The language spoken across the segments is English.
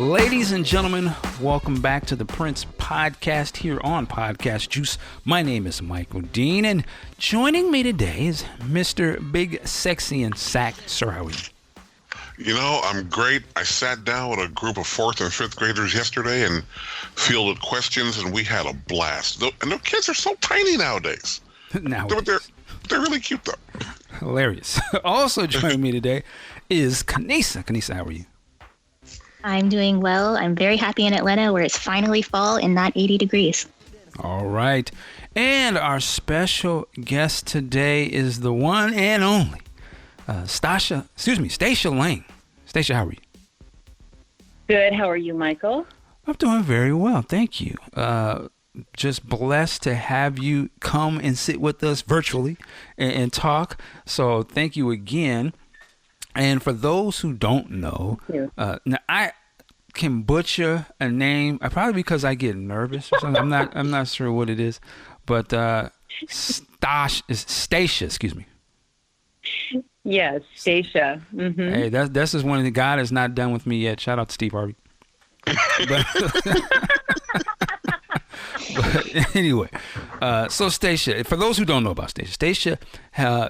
Ladies and gentlemen, welcome back to the Prince Podcast here on Podcast Juice. My name is Michael Dean, and joining me today is Mr. Big Sexy and Sack. Sir, how are you? You know, I'm great. I sat down with a group of 4th and 5th graders yesterday and fielded questions, and we had a blast. And the kids are so tiny nowadays. They're really cute, though. Hilarious. Also joining me today is Kanisa. Kanisa, how are you? I'm doing well. I'm very happy in Atlanta where it's finally fall and not 80 degrees. All right. And our special guest today is the one and only Stacia Lang. Stacia, how are you? Good. How are you, Michael? I'm doing very well. Thank you. Just blessed to have you come and sit with us virtually and talk. So thank you again. And for those who don't know, now I can butcher a name, probably because I get nervous or something. I'm not sure what it is, but Stacia, excuse me. Yes, Stacia. Mm-hmm. Hey, that's just one of the God has not done with me yet. Shout out to Steve Harvey. But anyway, so Stacia, for those who don't know about Stacia,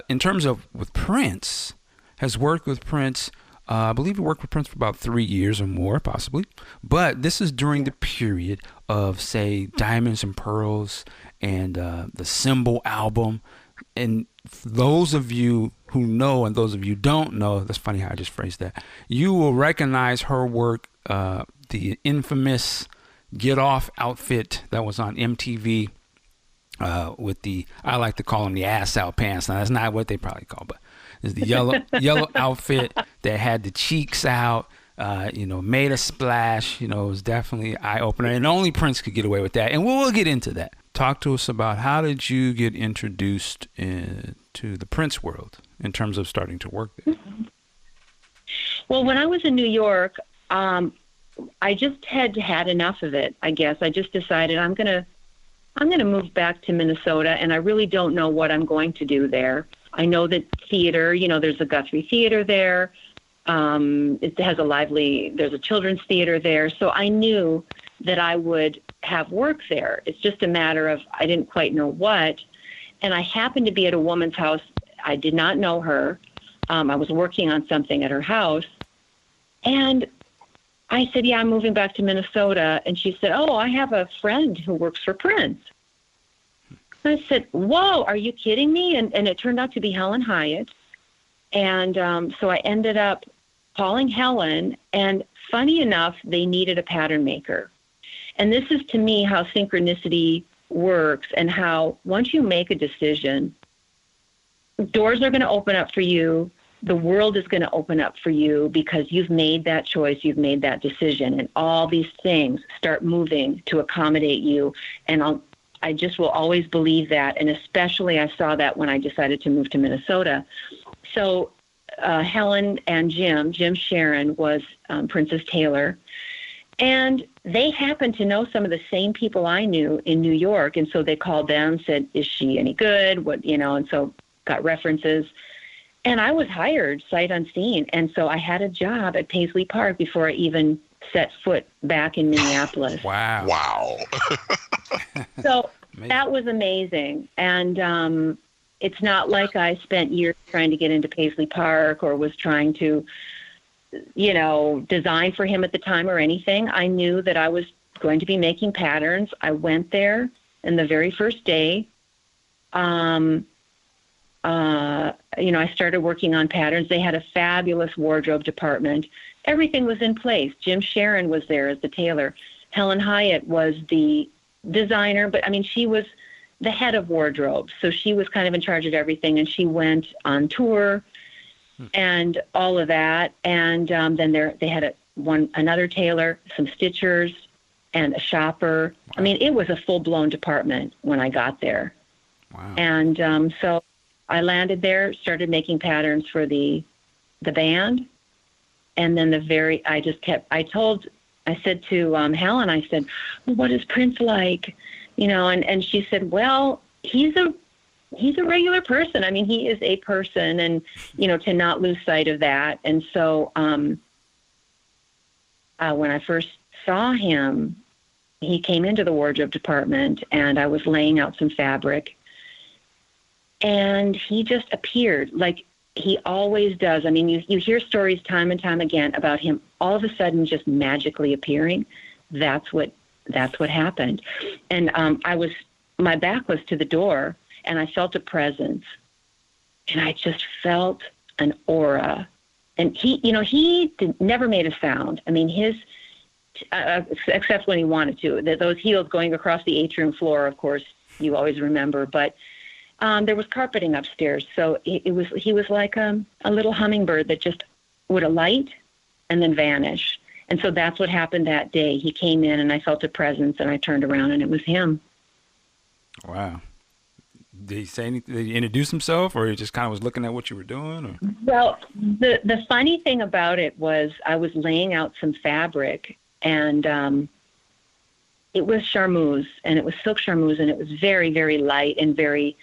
in terms of with Prince, has worked with Prince. I believe he worked with Prince for about 3 years or more, possibly. But this is during the period of, say, Diamonds and Pearls and the Symbol album. And for those of you who know and those of you who don't know, that's funny how I just phrased that, you will recognize her work, the infamous Get Off outfit that was on MTV with the, I like to call them the ass out pants. Now, that's not what they probably call, but it's the yellow outfit that had the cheeks out, made a splash. It was definitely an eye-opener. And only Prince could get away with that. And we'll get into that. Talk to us about how did you get introduced to the Prince world in terms of starting to work there? Well, when I was in New York, I just had enough of it, I guess. I just decided I'm gonna move back to Minnesota, and I really don't know what I'm going to do there. I know that theater, there's a Guthrie Theater there. It has there's a children's theater there. So I knew that I would have work there. It's just a matter of, I didn't quite know what. And I happened to be at a woman's house. I did not know her. I was working on something at her house. And I said, yeah, I'm moving back to Minnesota. And she said, oh, I have a friend who works for Prince. I said, whoa, are you kidding me? And it turned out to be Helen Hyatt. And so I ended up calling Helen. And funny enough, they needed a pattern maker. And this is, to me, how synchronicity works and how once you make a decision, doors are going to open up for you. The world is going to open up for you because you've made that choice. You've made that decision. And all these things start moving to accommodate you. And I just will always believe that, and especially I saw that when I decided to move to Minnesota. So Helen and Jim Sharon was Prince's tailor, and they happened to know some of the same people I knew in New York, and so they called them, said, is she any good? And so got references. And I was hired sight unseen, and so I had a job at Paisley Park before I even set foot back in Minneapolis. Wow. So that was amazing. And it's not like I spent years trying to get into Paisley Park or was trying to, design for him at the time or anything. I knew that I was going to be making patterns. I went there, and the very first day, I started working on patterns. They had a fabulous wardrobe department. Everything was in place. Jim Sharon was there as the tailor. Helen Hyatt was the designer, but she was the head of wardrobe. So she was kind of in charge of everything, and she went on tour and all of that. And then they had another tailor, some stitchers, and a shopper. Wow. It was a full-blown department when I got there. Wow. And so I landed there, started making patterns for the band. And then I said to Helen, I said, well, what is Prince like? And she said, well, he's a regular person. He is a person, and, to not lose sight of that. And so when I first saw him, he came into the wardrobe department, and I was laying out some fabric, and he just appeared like he always does. I mean, you hear stories time and time again about him all of a sudden just magically appearing. That's what happened. And my back was to the door, and I felt a presence, and I just felt an aura. And he never made a sound. I mean, his except when he wanted to. Those heels going across the atrium floor, of course, you always remember. But there was carpeting upstairs, so he was like a little hummingbird that just would alight and then vanish. And so that's what happened that day. He came in, and I felt a presence, and I turned around, and it was him. Wow. Did he say anything? Did he introduce himself, or he just kind of was looking at what you were doing? Or? Well, the funny thing about it was I was laying out some fabric, and it was charmeuse, and it was silk charmeuse, and it was very, very light and very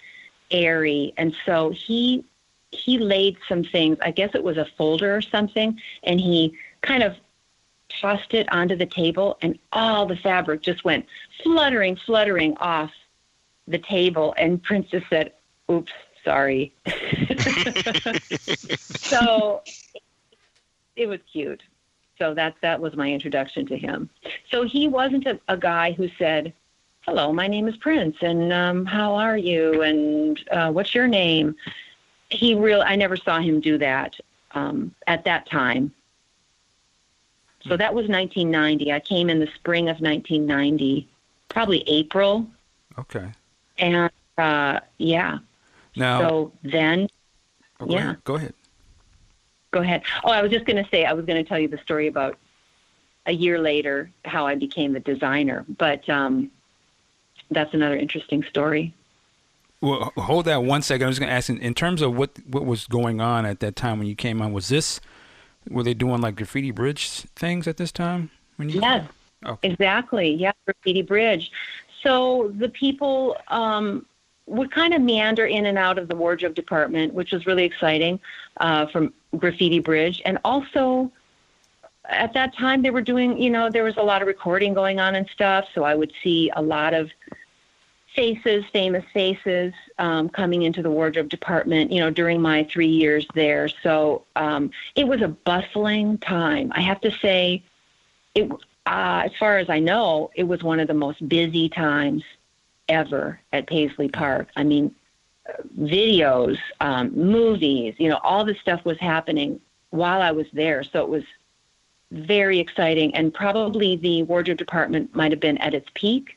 airy. And so he laid some things, I guess it was a folder or something, and he kind of tossed it onto the table, and all the fabric just went fluttering off the table, and Prince just said, "Oops, sorry." So it was cute. So that was my introduction to him. So he wasn't a guy who said, "Hello, my name is Prince, and how are you, and what's your name?" I never saw him do that at that time. So that was 1990. I came in the spring of 1990, probably April. Okay. And yeah. Now. So then. Oh, yeah. Go ahead. Go ahead. Oh, I was just going to say, I was going to tell you the story about a year later how I became the designer, but that's another interesting story. Well, hold that 1 second. I was going to ask, in terms of what was going on at that time when you came on, were they doing like graffiti bridge things at this time? Yes, okay. Exactly. Yeah, graffiti bridge. So the people would kind of meander in and out of the wardrobe department, which was really exciting, from graffiti bridge. And also at that time they were doing, there was a lot of recording going on and stuff. So I would see a lot of famous faces, coming into the wardrobe department, during my 3 years there. So it was a bustling time. I have to say, as far as I know, it was one of the most busy times ever at Paisley Park. I mean, videos, movies, all this stuff was happening while I was there. So it was very exciting, and probably the wardrobe department might have been at its peak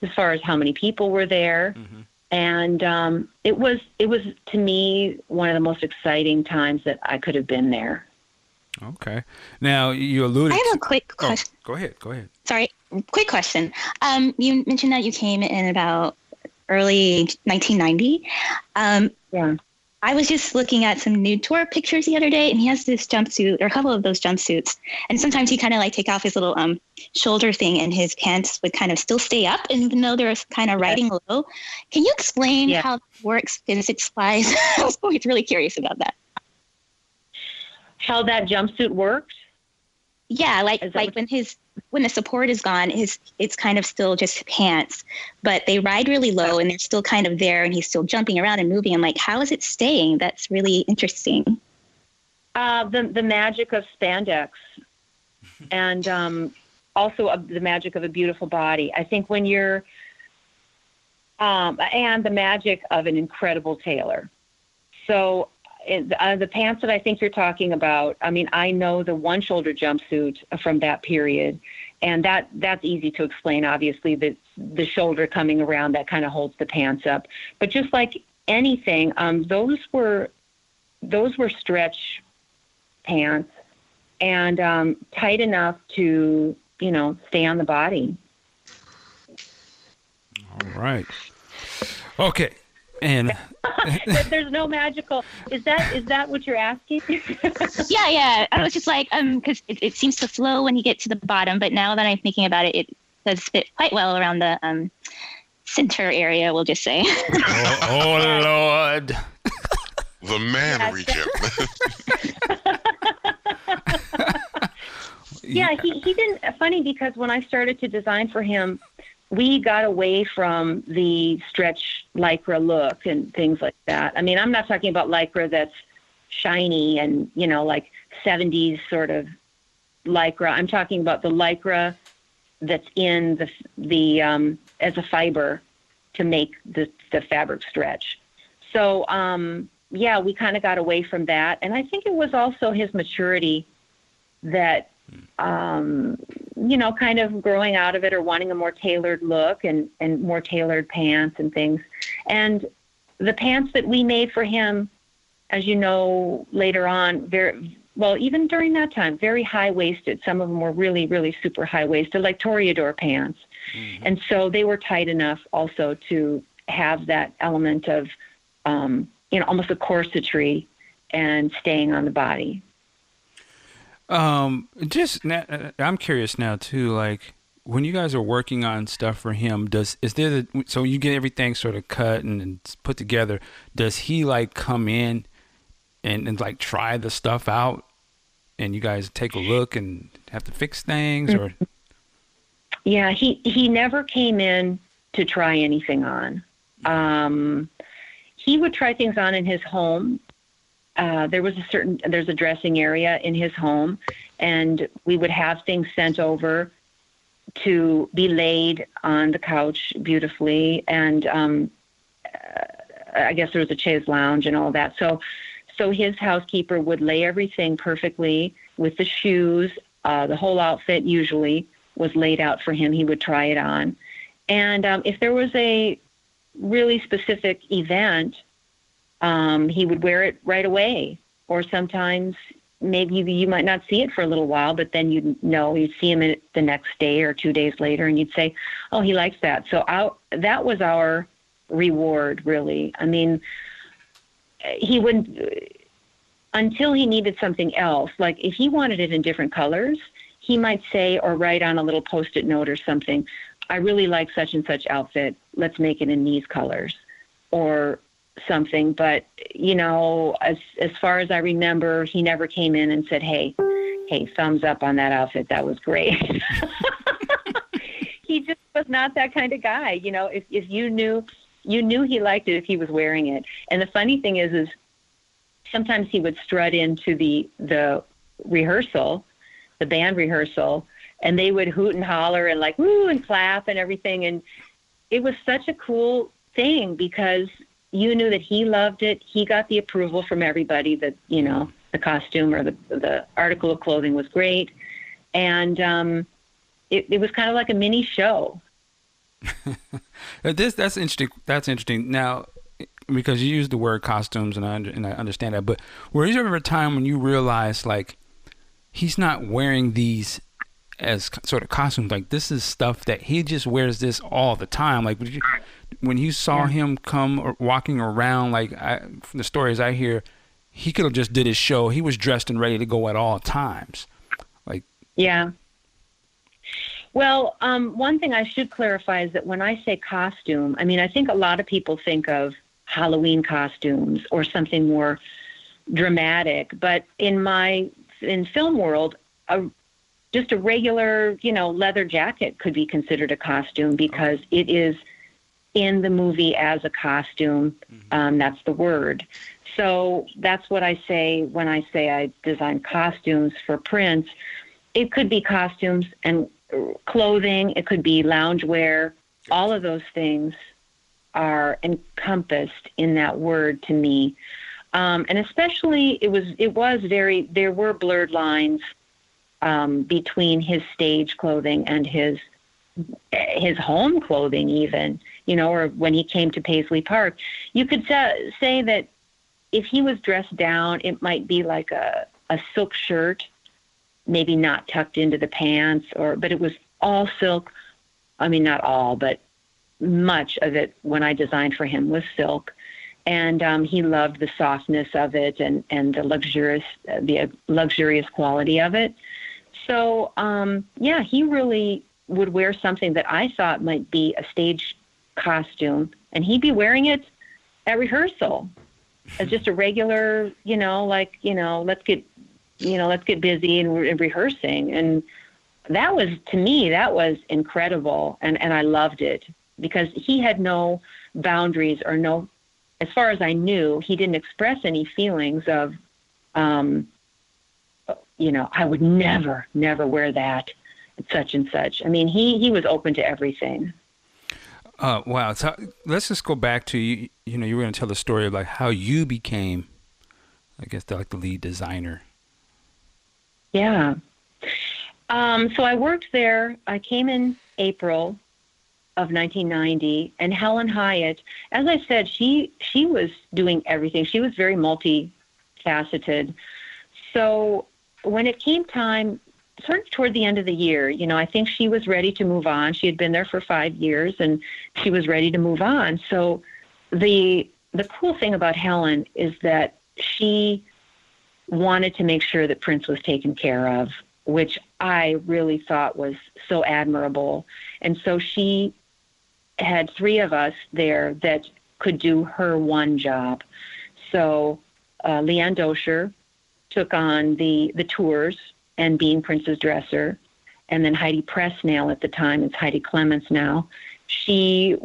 as far as how many people were there. Mm-hmm. And it was to me one of the most exciting times that I could have been there. Okay. Now you alluded. I have a quick question. Go ahead. Sorry, quick question. You mentioned that you came in about early 1990. Yeah. I was just looking at some nude tour pictures the other day, and he has this jumpsuit, or a couple of those jumpsuits. And sometimes he kind of like take off his little shoulder thing, and his pants would kind of still stay up, even though they're kind of riding low. Can you explain how it works physics-wise? I was always really curious about that. How that jumpsuit worked? Yeah, like when the support is gone, it's kind of still just pants, but they ride really low and they're still kind of there, and he's still jumping around and moving. I'm like, how is it staying? That's really interesting. The magic of spandex, and also the magic of a beautiful body. I think when you're, and the magic of an incredible tailor. So the pants that I think you're talking about, I mean, I know the one shoulder jumpsuit from that period, and that's easy to explain. Obviously, the shoulder coming around that kind of holds the pants up. But just like anything, those were stretch pants and tight enough to stay on the body. All right. Okay. And there's no magical. Is that what you're asking? Yeah. I was just like, because it seems to flow when you get to the bottom, but now that I'm thinking about it, it does fit quite well around the center area. We'll just say. Oh Lord. The man region. Yeah, he didn't. Funny, because when I started to design for him, we got away from the stretch Lycra look and things like that. I mean, I'm not talking about Lycra that's shiny and, like 70s sort of Lycra. I'm talking about the Lycra that's in the as a fiber to make the fabric stretch. So, yeah, we kind of got away from that. And I think it was also his maturity that, kind of growing out of it or wanting a more tailored look and more tailored pants and things. And the pants that we made for him, as you know, later on, even during that time, very high-waisted. Some of them were really, really super high-waisted, like Toreador pants. Mm-hmm. And so they were tight enough also to have that element of, almost a corsetry and staying on the body. I'm curious now too, like when you guys are working on stuff for him, so you get everything sort of cut and put together, does he like come in and like try the stuff out and you guys take a look and have to fix things? Or yeah, he never came in to try anything on. He would try things on in his home. There's a dressing area in his home, and we would have things sent over to be laid on the couch beautifully. And I guess there was a chaise lounge and all that. So his housekeeper would lay everything perfectly with the shoes. The whole outfit usually was laid out for him. He would try it on. And if there was a really specific event, he would wear it right away. Or sometimes maybe you might not see it for a little while, but then you'd see him the next day or 2 days later, and you'd say, oh, he likes that. So that was our reward, really. I mean, he wouldn't, until he needed something else, like if he wanted it in different colors, he might say or write on a little Post-it note or something, I really like such and such outfit. Let's make it in these colors or something. But, as far as I remember, he never came in and said, hey, thumbs up on that outfit. That was great. He just was not that kind of guy. If you knew he liked it if he was wearing it. And the funny thing is sometimes he would strut into the rehearsal, the band rehearsal, and they would hoot and holler and like, woo, and clap and everything. And it was such a cool thing because you knew that he loved it. He got the approval from everybody that, the costume or the article of clothing was great. And it was kind of like a mini show. That's interesting. That's interesting. Now, because you use the word costumes, and I understand that, but was there ever a time when you realized like he's not wearing these as sort of costumes? Like this is stuff that he just wears this all the time. Like when you saw him come or walking around, like from the stories I hear, he could have just did his show. He was dressed and ready to go at all times. Like yeah. Well, one thing I should clarify is that when I say costume, I mean, I think a lot of people think of Halloween costumes or something more dramatic. But in film world, just a regular, leather jacket could be considered a costume because it is in the movie as a costume. That's the word. So that's what I say when I say I design costumes for prints. It could be costumes and clothing, it could be loungewear. All of those things are encompassed in that word to me. And especially there were blurred lines between his stage clothing and his home clothing even, or when he came to Paisley Park. You could say that if he was dressed down, it might be like a silk shirt, maybe not tucked into the pants, but it was all silk. I mean, not all, but much of it when I designed for him was silk. And he loved the softness of it and the luxurious quality of it. So, he really would wear something that I thought might be a stage costume, and he'd be wearing it at rehearsal as just a regular, let's get let's get busy and rehearsing. And that was, to me, that was incredible. And I loved it because he had no boundaries or no, as far as I knew, he didn't express any feelings of, I would never wear that, such and such. I mean, he was open to everything. Wow. So let's just go back to, you were going to tell the story of like how you became, I guess, the lead designer. Yeah. So I worked there. I came in April of 1990, and Helen Hyatt, as I said, she was doing everything. She was very multifaceted. So when it came time, sort of toward the end of the year, I think she was ready to move on. She had been there for 5 years, and she was ready to move on. So the cool thing about Helen is that she wanted to make sure that Prince was taken care of, which I really thought was so admirable. And so she had 3 of us there that could do her one job. So Leanne Dosher took on the tours and being Prince's dresser. And then Heidi Pressnail at the time, it's Heidi Clements now, she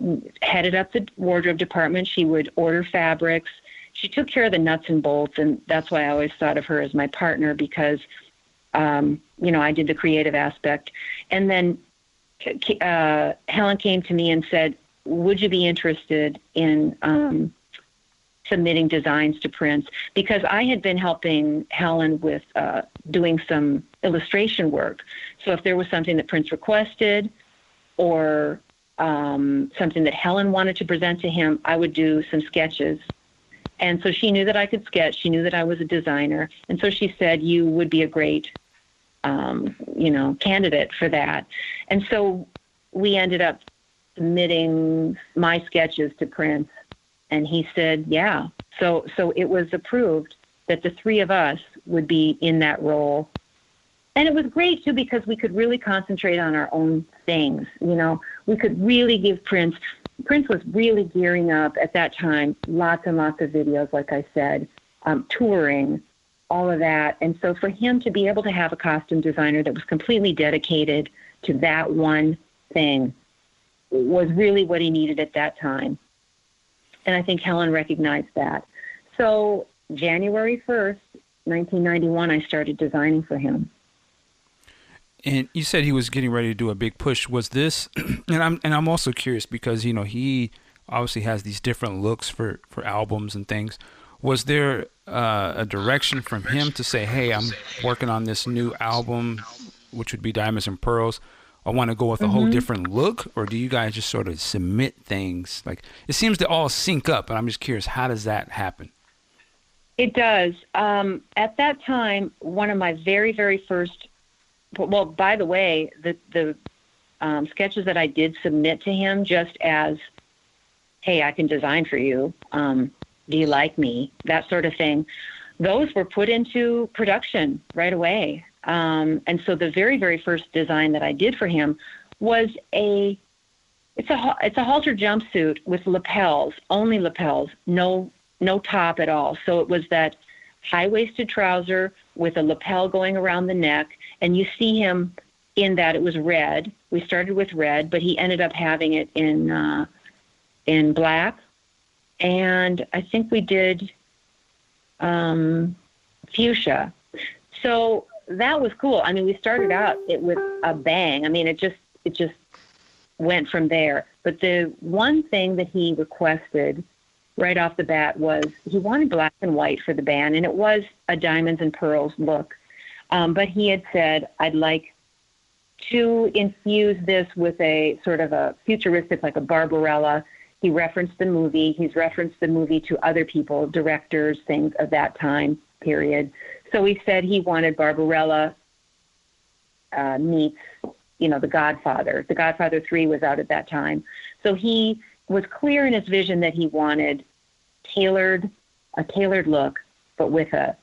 headed up the wardrobe department. She would order fabrics. She took care of the nuts and bolts, and that's why I always thought of her as my partner because, I did the creative aspect. And then Helen came to me and said, would you be interested in submitting designs to Prince? Because I had been helping Helen with doing some illustration work. So if there was something that Prince requested or something that Helen wanted to present to him, I would do some sketches. And so she knew that I could sketch. She knew that I was a designer. And so she said, you would be a great, candidate for that. And so we ended up submitting my sketches to Prince. And he said, yeah. So it was approved that the 3 of us would be in that role. And it was great, too, because we could really concentrate on our own things. We could really give Prince was really gearing up at that time, lots and lots of videos, like I said, touring, all of that. And so for him to be able to have a costume designer that was completely dedicated to that one thing was really what he needed at that time. And I think Helen recognized that. So January 1st, 1991, I started designing for him. And you said he was getting ready to do a big push. Was this, and I'm also curious because, he obviously has these different looks for albums and things. Was there a direction from him to say, hey, I'm working on this new album, which would be Diamonds and Pearls. I want to go with a whole different look, or do you guys just sort of submit things? Like, it seems to all sync up, and I'm just curious, how does that happen? It does. At that time, one of my very, very first, well, by the way, the sketches that I did submit to him just as, hey, I can design for you. Do you like me? That sort of thing. Those were put into production right away. And so the very, very first design that I did for him was it's a halter jumpsuit with lapels, only lapels, no top at all. So it was that high-waisted trouser with a lapel going around the neck, and you see him in that. It was red. We started with red, but he ended up having it in black, and I think we did fuchsia. So that was cool. I mean, we started out with a bang. I mean, it just went from there. But the one thing that he requested right off the bat was he wanted black and white for the band, and it was a Diamonds and Pearls look. But he had said, I'd like to infuse this with a sort of a futuristic, like a Barbarella. He referenced the movie. He's referenced the movie to other people, directors, things of that time period. So he said he wanted Barbarella meets, The Godfather. The Godfather 3 was out at that time. So he was clear in his vision that he wanted a tailored look, but with a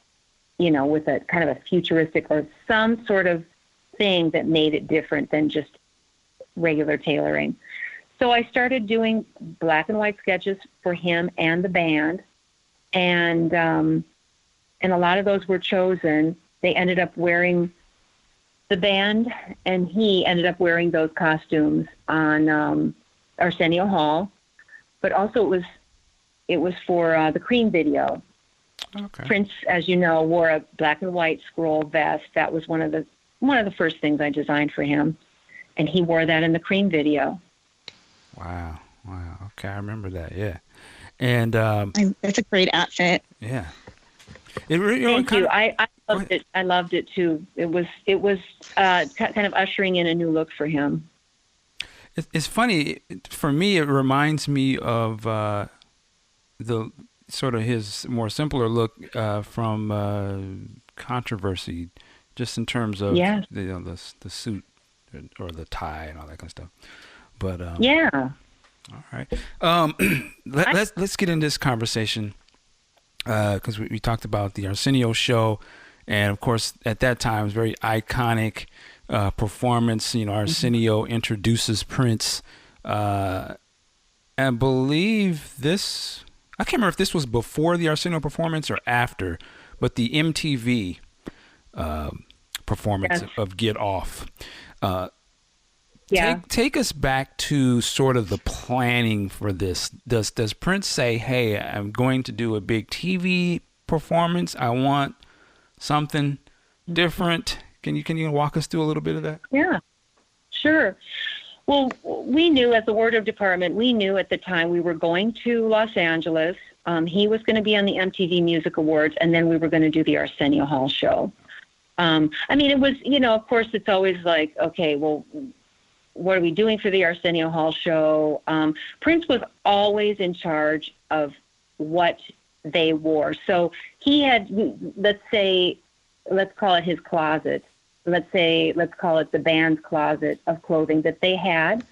kind of a futuristic or some sort of thing that made it different than just regular tailoring. So I started doing black and white sketches for him and the band, and a lot of those were chosen they ended up wearing, the band and he ended up wearing those costumes on Arsenio Hall, but also it was for the Cream video. Okay. Prince, as you know, wore a black and white scroll vest. That was one of the first things I designed for him, and he wore that in the Cream video. Wow. Okay, I remember that. Yeah, and that's a great outfit. Yeah. It really, Thank you. I loved it. I loved it too. It was kind of ushering in a new look for him. It's funny for me. It reminds me of the sort of his more simpler look from Controversy, just in terms of the suit or the tie and all that kind of stuff. But yeah. All right. Let's get into this conversation because we talked about the Arsenio show, and of course at that time it was a very iconic performance. You know, Arsenio introduces Prince, and I believe this. I can't remember if this was before the Arsenio performance or after, but the MTV performance of Get Off. Take us back to sort of the planning for this. Does Prince say, "Hey, I'm going to do a big TV performance. I want something different"? Can you walk us through a little bit of that? Yeah, sure. Well, we knew as the wardrobe department, we knew at the time we were going to Los Angeles. He was going to be on the MTV Music Awards, and then we were going to do the Arsenio Hall show. I mean, it was, of course, it's always like, okay, well, what are we doing for the Arsenio Hall show? Prince was always in charge of what they wore. So he had, let's call it his closet. Let's call it the band's closet of clothing that they had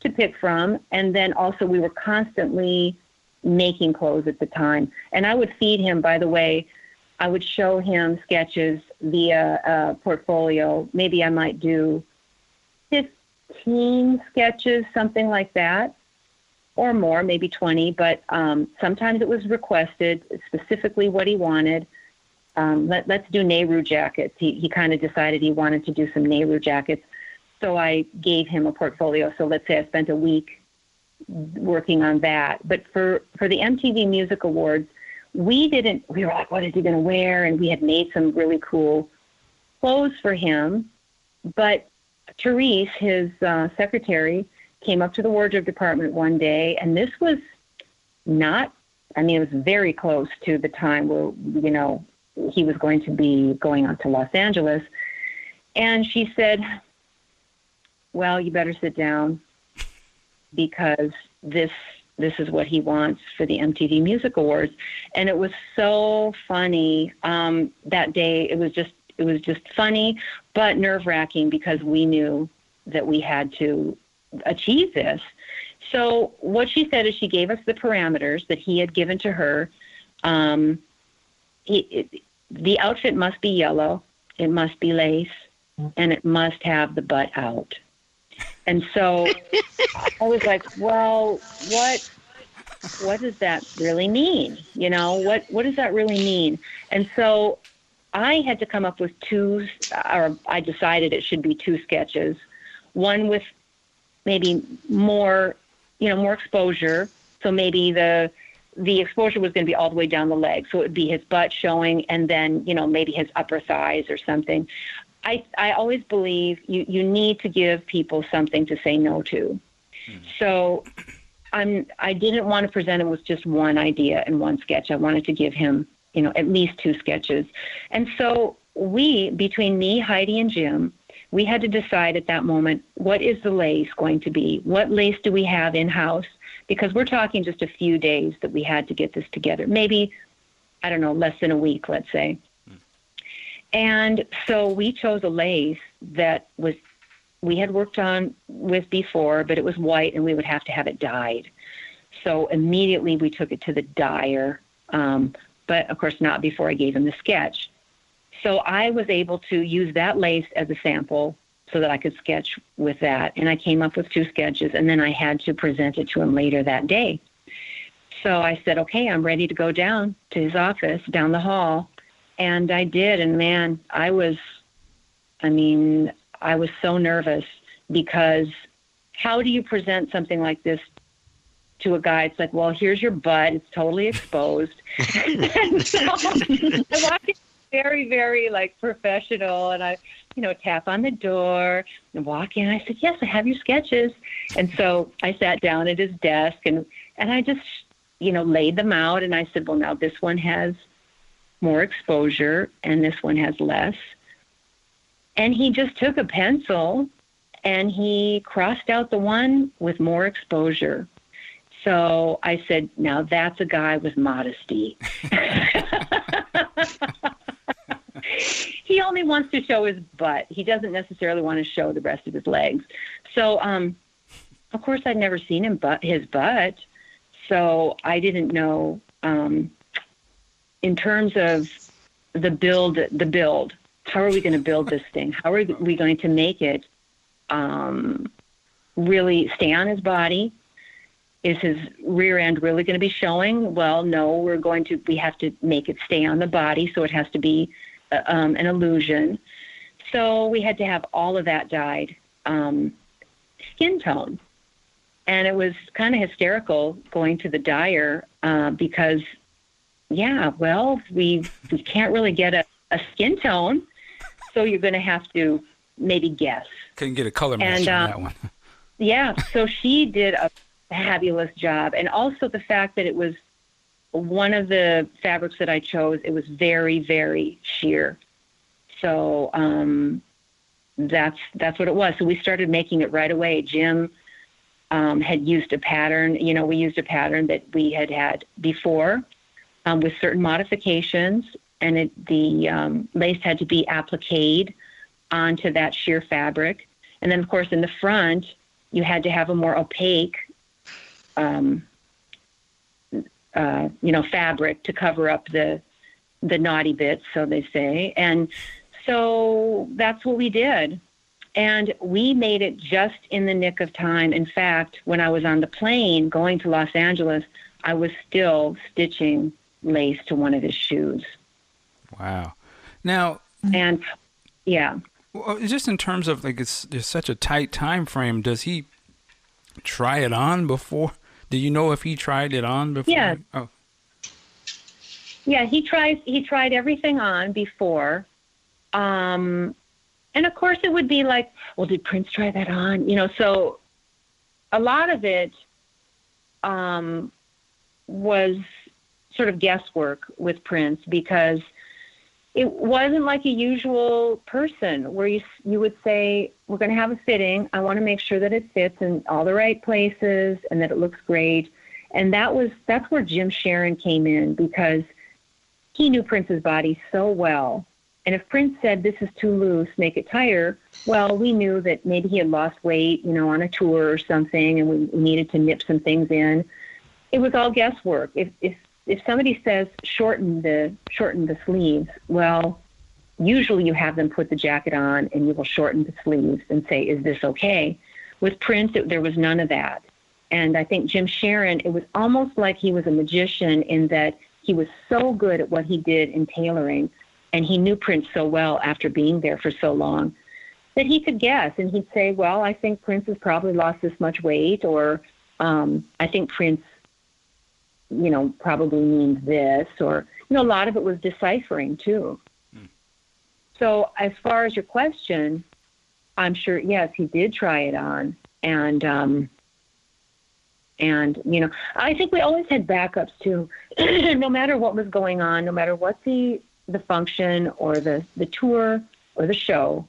to pick from. And then also we were constantly making clothes at the time. And I would feed him, by the way, I would show him sketches via portfolio. Maybe I might do 15 sketches, something like that, or more, maybe 20. But sometimes it was requested, specifically what he wanted. Let's do Nehru jackets. He kind of decided he wanted to do some Nehru jackets. So I gave him a portfolio. So let's say I spent a week working on that. But for the MTV Music Awards, we were like, what is he going to wear? And we had made some really cool clothes for him. But Therese, his secretary, came up to the wardrobe department one day, and this was it was very close to the time where, he was going to be going on to Los Angeles. And she said, well, you better sit down because this is what he wants for the MTV Music Awards. And it was so funny. That day, it was just funny, but nerve-wracking because we knew that we had to achieve this. So what she said is she gave us the parameters that he had given to her. The outfit must be yellow, it must be lace, and it must have the butt out. And so I was like, well, what does that really mean? What does that really mean? And so I had to come up with I decided it should be 2 sketches, one with maybe more exposure. So maybe the exposure was going to be all the way down the leg. So it would be his butt showing and then, maybe his upper thighs or something. I always believe you need to give people something to say no to. So I didn't want to present him with just one idea and one sketch. I wanted to give him, at least 2 sketches. And so between me, Heidi, and Jim, we had to decide at that moment, what is the lace going to be? What lace do we have in-house? Because we're talking just a few days that we had to get this together. Maybe, I don't know, less than a week, let's say. And so we chose a lace that we had worked on with before, but it was white and we would have to have it dyed. So immediately we took it to the dyer, but of course not before I gave him the sketch. So I was able to use that lace as a sample so that I could sketch with that. And I came up with 2 sketches, and then I had to present it to him later that day. So I said, okay, I'm ready to go down to his office, down the hall, And I did. And man, I was so nervous because how do you present something like this to a guy? It's like, well, here's your butt. It's totally exposed. And so I walked in very, very like professional, and I, tap on the door and walk in. I said, yes, I have your sketches. And so I sat down at his desk and I just, laid them out. And I said, well, now this one has more exposure and this one has less. And he just took a pencil and he crossed out the one with more exposure. So I said, now that's a guy with modesty. He only wants to show his butt. He doesn't necessarily want to show the rest of his legs. So, of course, I'd never seen his butt. So I didn't know, in terms of the build, how are we going to build this thing? How are we going to make it really stay on his body? Is his rear end really going to be showing? Well, no, we have to make it stay on the body, so it has to be an illusion. So we had to have all of that dyed skin tone. And it was kind of hysterical going to the dyer because, we can't really get a skin tone, so you're going to have to maybe guess. Couldn't get a color match on that one. Yeah, so she did a fabulous job. And also the fact that it was one of the fabrics that I chose, it was very, very sheer. So that's what it was. So we started making it right away. Jim had used a pattern. We used a pattern that we had before with certain modifications, and the lace had to be appliqued onto that sheer fabric. And then, of course, in the front, you had to have a more opaque fabric to cover up the naughty bits, so they say. And so that's what we did. And we made it just in the nick of time. In fact, when I was on the plane going to Los Angeles, I was still stitching lace to one of his shoes. Wow. Now, and yeah. Well, just in terms of there's such a tight time frame, does he try it on before? Do you know if he tried it on before? Yeah. Oh. Yeah, he tried everything on before. And of course it would be like, well, did Prince try that on? So a lot of it was sort of guesswork with Prince because it wasn't like a usual person where you would say, we're going to have a fitting. I want to make sure that it fits in all the right places and that it looks great. And that's where Jim Sharon came in because he knew Prince's body so well. And if Prince said, this is too loose, make it tighter, well, we knew that maybe he had lost weight, on a tour or something, and we needed to nip some things in. It was all guesswork. If somebody says shorten the sleeves, well, usually you have them put the jacket on and you will shorten the sleeves and say, is this okay? With Prince, there was none of that. And I think Jim Sharon, it was almost like he was a magician in that he was so good at what he did in tailoring, and he knew Prince so well after being there for so long that he could guess. And he'd say, well, I think Prince has probably lost this much weight, or I think Prince, probably means this, or, a lot of it was deciphering too. So as far as your question, I'm sure, yes, he did try it on. And I think we always had backups too. No matter what was going on, no matter what the function or the tour or the show,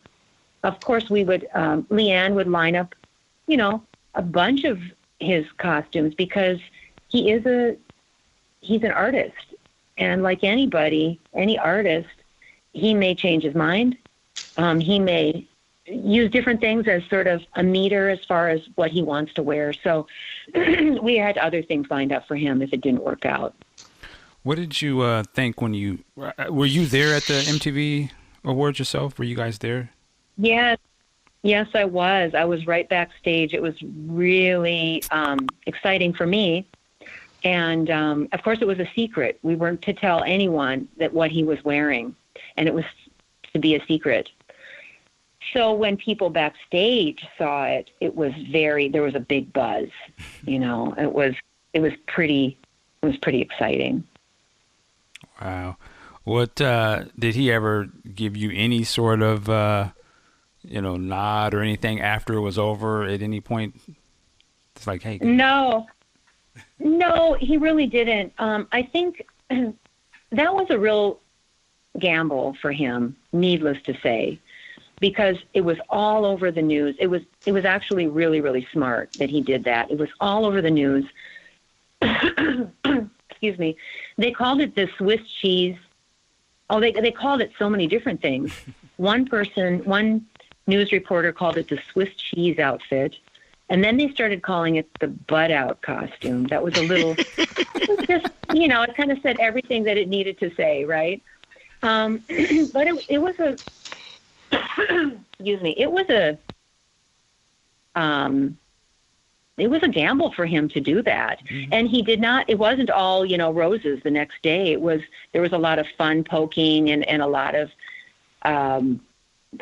of course we would, Leanne would line up, a bunch of his costumes because he's an artist. And like anybody, any artist, he may change his mind. He may use different things as sort of a meter as far as what he wants to wear. So we had other things lined up for him if it didn't work out. What did you think when were you there at the MTV Awards yourself? Were you guys there? Yes, I was. I was right backstage. It was really exciting for me. And, of course, it was a secret. We weren't to tell anyone that what he was wearing, and it was to be a secret. So when people backstage saw it, there was a big buzz, you know. It was pretty exciting. Wow. What, did he ever give you any sort of, nod or anything after it was over at any point? It's like, hey. No, he really didn't. I think that was a real gamble for him, needless to say, because it was all over the news. It was actually really, really smart that he did that. It was all over the news. Excuse me. They called it the Swiss cheese. Oh, they called it so many different things. One news reporter called it the Swiss cheese outfit. And then they started calling it the butt out costume. That was a little, it was just, it kind of said everything that it needed to say, right? But it was a, excuse me, it was a gamble for him to do that. Mm-hmm. And he did not, it wasn't all, roses the next day. There was a lot of fun poking and a lot of,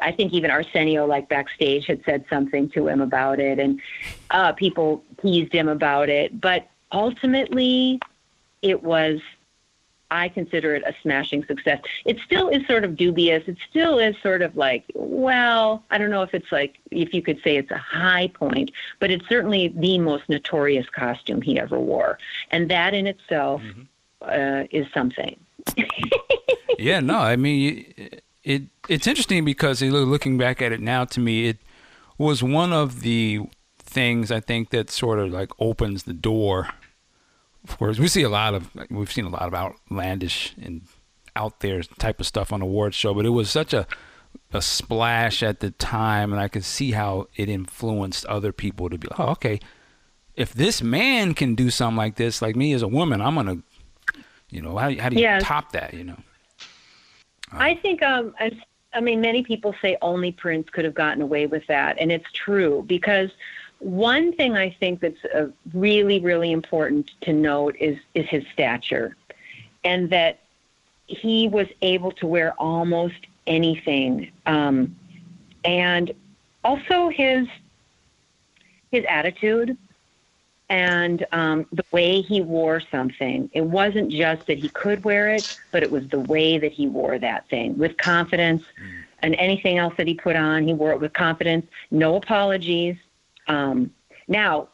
I think even Arsenio, like backstage, had said something to him about it, and people teased him about it. But ultimately, I consider it a smashing success. It still is sort of dubious. It still is sort of like, well, I don't know if you could say it's a high point, but it's certainly the most notorious costume he ever wore. And that in itself is something. Yeah, no, I mean, it's interesting because looking back at it now, to me, it was one of the things I think that sort of like opens the door. Of course, we've seen a lot of outlandish and out there type of stuff on the awards show, but it was such a splash at the time, and I could see how it influenced other people to be like, oh, okay, if this man can do something like this, like me as a woman, I'm gonna, how do you top that, I think, many people say only Prince could have gotten away with that, and it's true, because one thing I think that's really, really important to note is his stature, and that he was able to wear almost anything, and also his attitude and the way he wore something. It wasn't just that he could wear it, but it was the way that he wore that thing with confidence. And anything else that he put on, he wore it with confidence, no apologies. Now,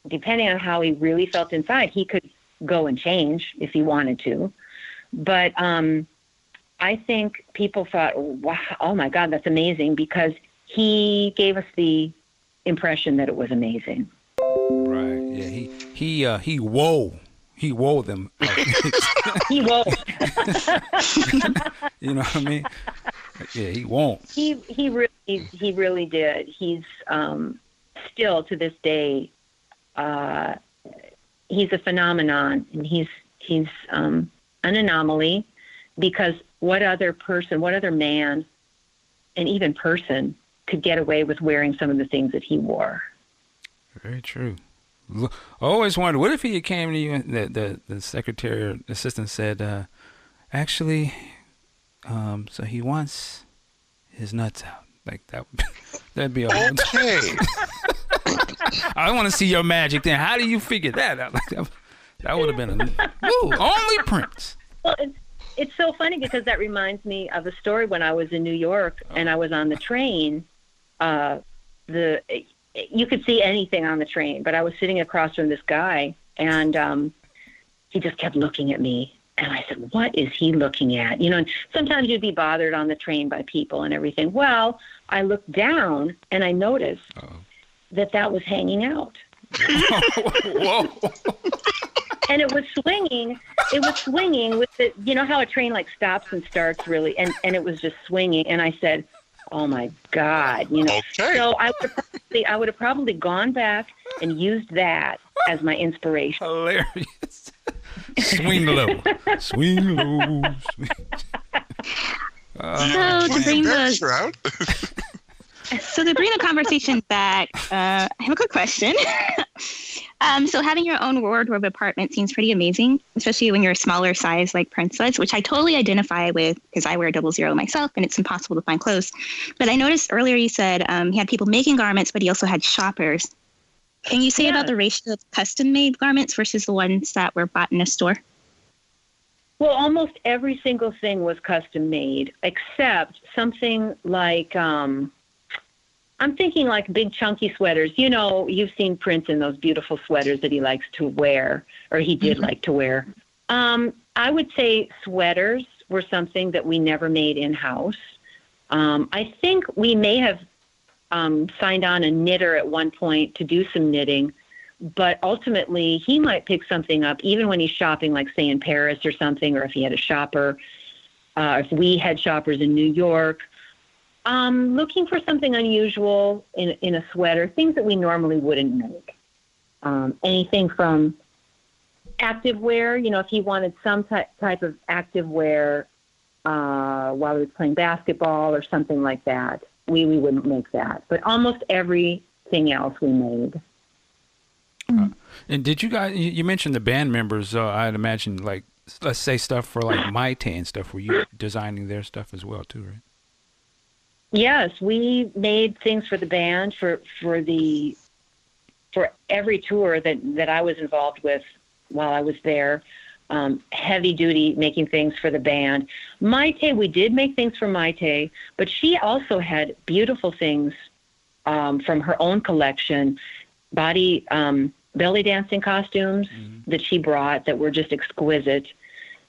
depending on how he really felt inside, he could go and change if he wanted to. But I think people thought, wow, oh my God, that's amazing, because he gave us the impression that it was amazing. Right. Yeah. He wore them. He wore. You know what I mean? Yeah, he won't. He really did. He's still to this day, he's a phenomenon, and he's an anomaly, because what other man, and even person, could get away with wearing some of the things that he wore? Very true. I always wondered, what if he came to you and the secretary or assistant said, actually, so he wants his nuts out. Like that'd be okay. I want to see your magic then. How do you figure that out? Like that would have been only Prince. Well, it's so funny, because that reminds me of a story when I was in New York and I was on the train. You could see anything on the train, but I was sitting across from this guy, and he just kept looking at me. And I said, what is he looking at? And sometimes you'd be bothered on the train by people and everything. Well, I looked down and I noticed that was hanging out. Whoa. And it was swinging. It was swinging with the, how a train like stops and starts really. And it was just swinging. And I said, oh my God, Okay. So I would have probably gone back and used that as my inspiration. Hilarious. Swing low. Swing low. So to bring the conversation back, I have a quick question. So having your own wardrobe apartment seems pretty amazing, especially when you're a smaller size like Prince was, which I totally identify with because I wear 00 myself and it's impossible to find clothes. But I noticed earlier you said he had people making garments, but he also had shoppers. Can you say about the ratio of custom-made garments versus the ones that were bought in a store? Well, almost every single thing was custom-made, except something like, I'm thinking like big chunky sweaters. You know, you've seen Prince in those beautiful sweaters that he likes to wear, or he did like to wear. I would say sweaters were something that we never made in-house. I think we may have signed on a knitter at one point to do some knitting, but ultimately he might pick something up even when he's shopping, like say in Paris or something, or if he had a shopper, if we had shoppers in New York, looking for something unusual in a sweater, things that we normally wouldn't make. Anything from activewear, you know, if he wanted some type of activewear while he was playing basketball or something like that, we wouldn't make that. But almost everything else we made. And did you guys, you mentioned the band members, I'd imagine, like, let's say stuff for like Maite and stuff, were you designing their stuff as well too, right? Yes, we made things for the band for every tour that I was involved with while I was there. Heavy duty making things for the band. Maite, we did make things for Maite, but she also had beautiful things from her own collection, belly dancing costumes that she brought that were just exquisite,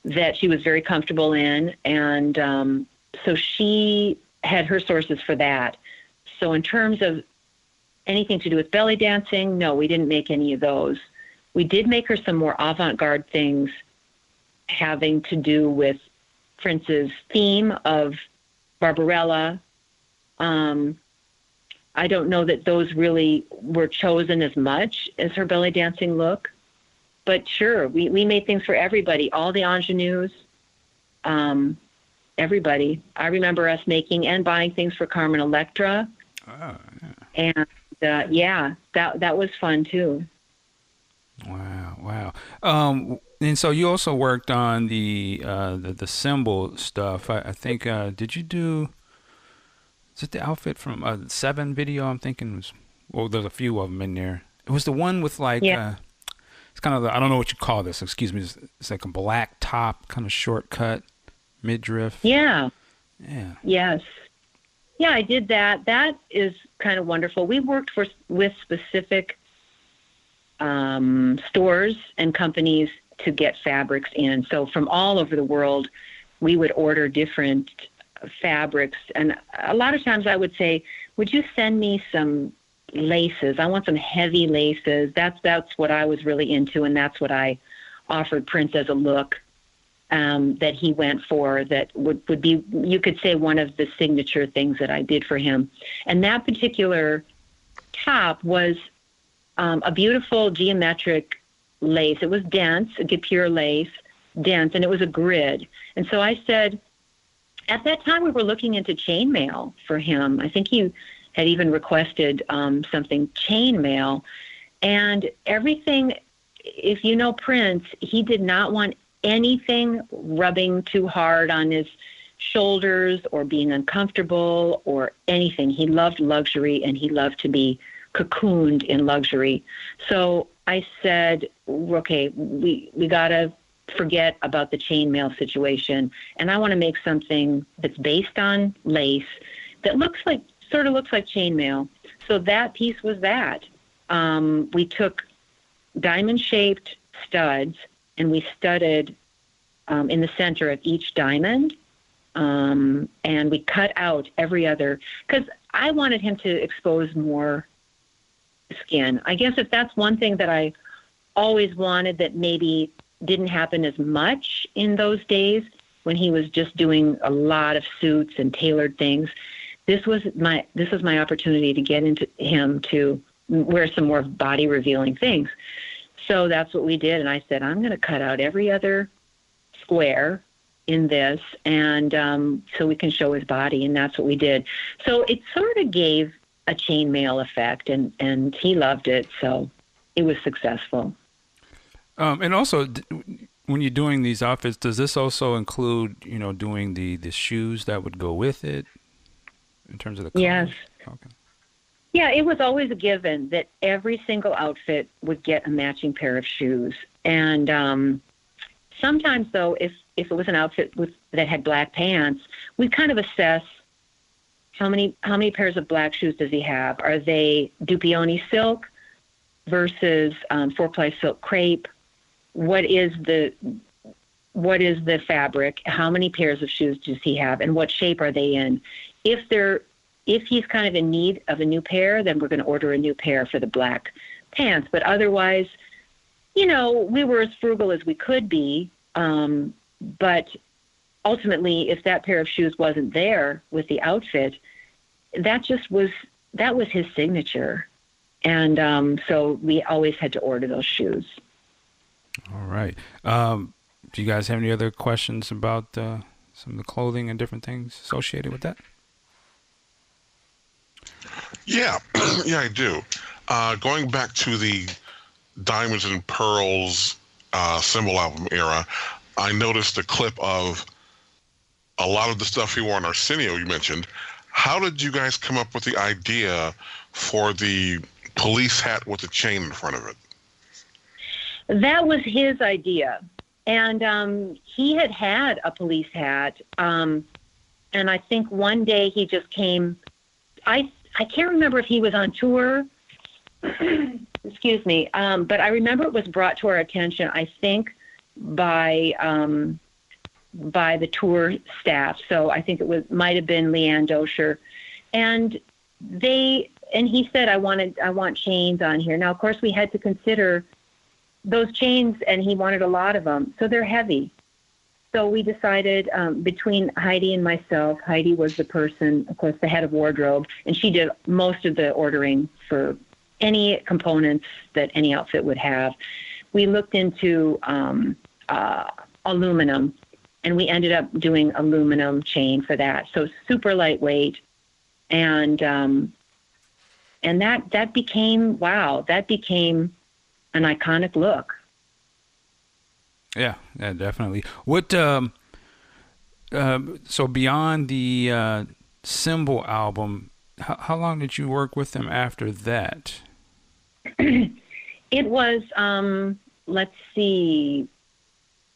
that she was very comfortable in. And so she had her sources for that. So in terms of anything to do with belly dancing, no, we didn't make any of those. We did make her some more avant-garde things having to do with Prince's theme of Barbarella. I don't know that those really were chosen as much as her belly dancing look, but sure, we made things for everybody, all the ingenues, everybody. I remember us making and buying things for Carmen Electra. Oh, yeah. And that was fun too. Wow. And so you also worked on the symbol stuff. I think, did you do, is it the outfit from 7 video? I'm thinking was, well, there's a few of them in there. It was the one with like, it's kind of, I don't know what you call this, excuse me. It's like a black top, kind of shortcut, midriff. Yeah. Yeah. Yes. Yeah, I did that. That is kind of wonderful. We worked with specific stores and companies to get fabrics in. So from all over the world, we would order different fabrics. And a lot of times I would say, would you send me some laces? I want some heavy laces. That's what I was really into, and that's what I offered Prince as a look that he went for, that would be, you could say, one of the signature things that I did for him. And that particular top was a beautiful geometric lace. It was dense, a guipure lace, dense, and it was a grid. And so I said, at that time we were looking into chainmail for him. I think he had even requested something chainmail. And everything, if you know Prince, he did not want anything rubbing too hard on his shoulders or being uncomfortable or anything. He loved luxury, and he loved to be cocooned in luxury. So I said, okay, we got to forget about the chainmail situation, and I want to make something that's based on lace that sort of looks like chainmail. So that piece was that. We took diamond-shaped studs, and we studded in the center of each diamond, and we cut out every other, because I wanted him to expose more skin. I guess if that's one thing that I always wanted that maybe didn't happen as much in those days when he was just doing a lot of suits and tailored things, this was my opportunity to get into him to wear some more body revealing things. So that's what we did. And I said, I'm going to cut out every other square in this, and so we can show his body. And that's what we did. So it sort of gave a chainmail effect, and he loved it. So it was successful. And also, when you're doing these outfits, does this also include, doing the shoes that would go with it in terms of the colors? Yes. Okay. Yeah, it was always a given that every single outfit would get a matching pair of shoes. And sometimes, though, if it was an outfit that had black pants, we'd kind of assess how many pairs of black shoes does he have? Are they Dupioni silk versus 4-ply silk crepe? What is the fabric? How many pairs of shoes does he have, and what shape are they in? If he's kind of in need of a new pair, then we're going to order a new pair for the black pants. But otherwise, we were as frugal as we could be. But ultimately, if that pair of shoes wasn't there with the outfit, that was his signature. And so we always had to order those shoes. All right. Do you guys have any other questions about some of the clothing and different things associated with that? Yeah, yeah, I do. Going back to the Diamonds and Pearls Symbol album era, I noticed a clip of a lot of the stuff he wore on Arsenio, you mentioned. How did you guys come up with the idea for the police hat with the chain in front of it? That was his idea. And he had a police hat. And I think one day he just came. I can't remember if he was on tour. Excuse me. But I remember it was brought to our attention, I think, by the tour staff. So I think might have been Leanne Dosher. And he said, I want chains on here. Now, of course, we had to consider those chains, and he wanted a lot of them. So they're heavy. So we decided between Heidi and myself, Heidi was the person, of course, the head of wardrobe, and she did most of the ordering for any components that any outfit would have. We looked into aluminum, and we ended up doing aluminum chain for that. So super lightweight. And that became an iconic look. Yeah, definitely. What? So beyond the Symbol album, how long did you work with them after that? It was, let's see,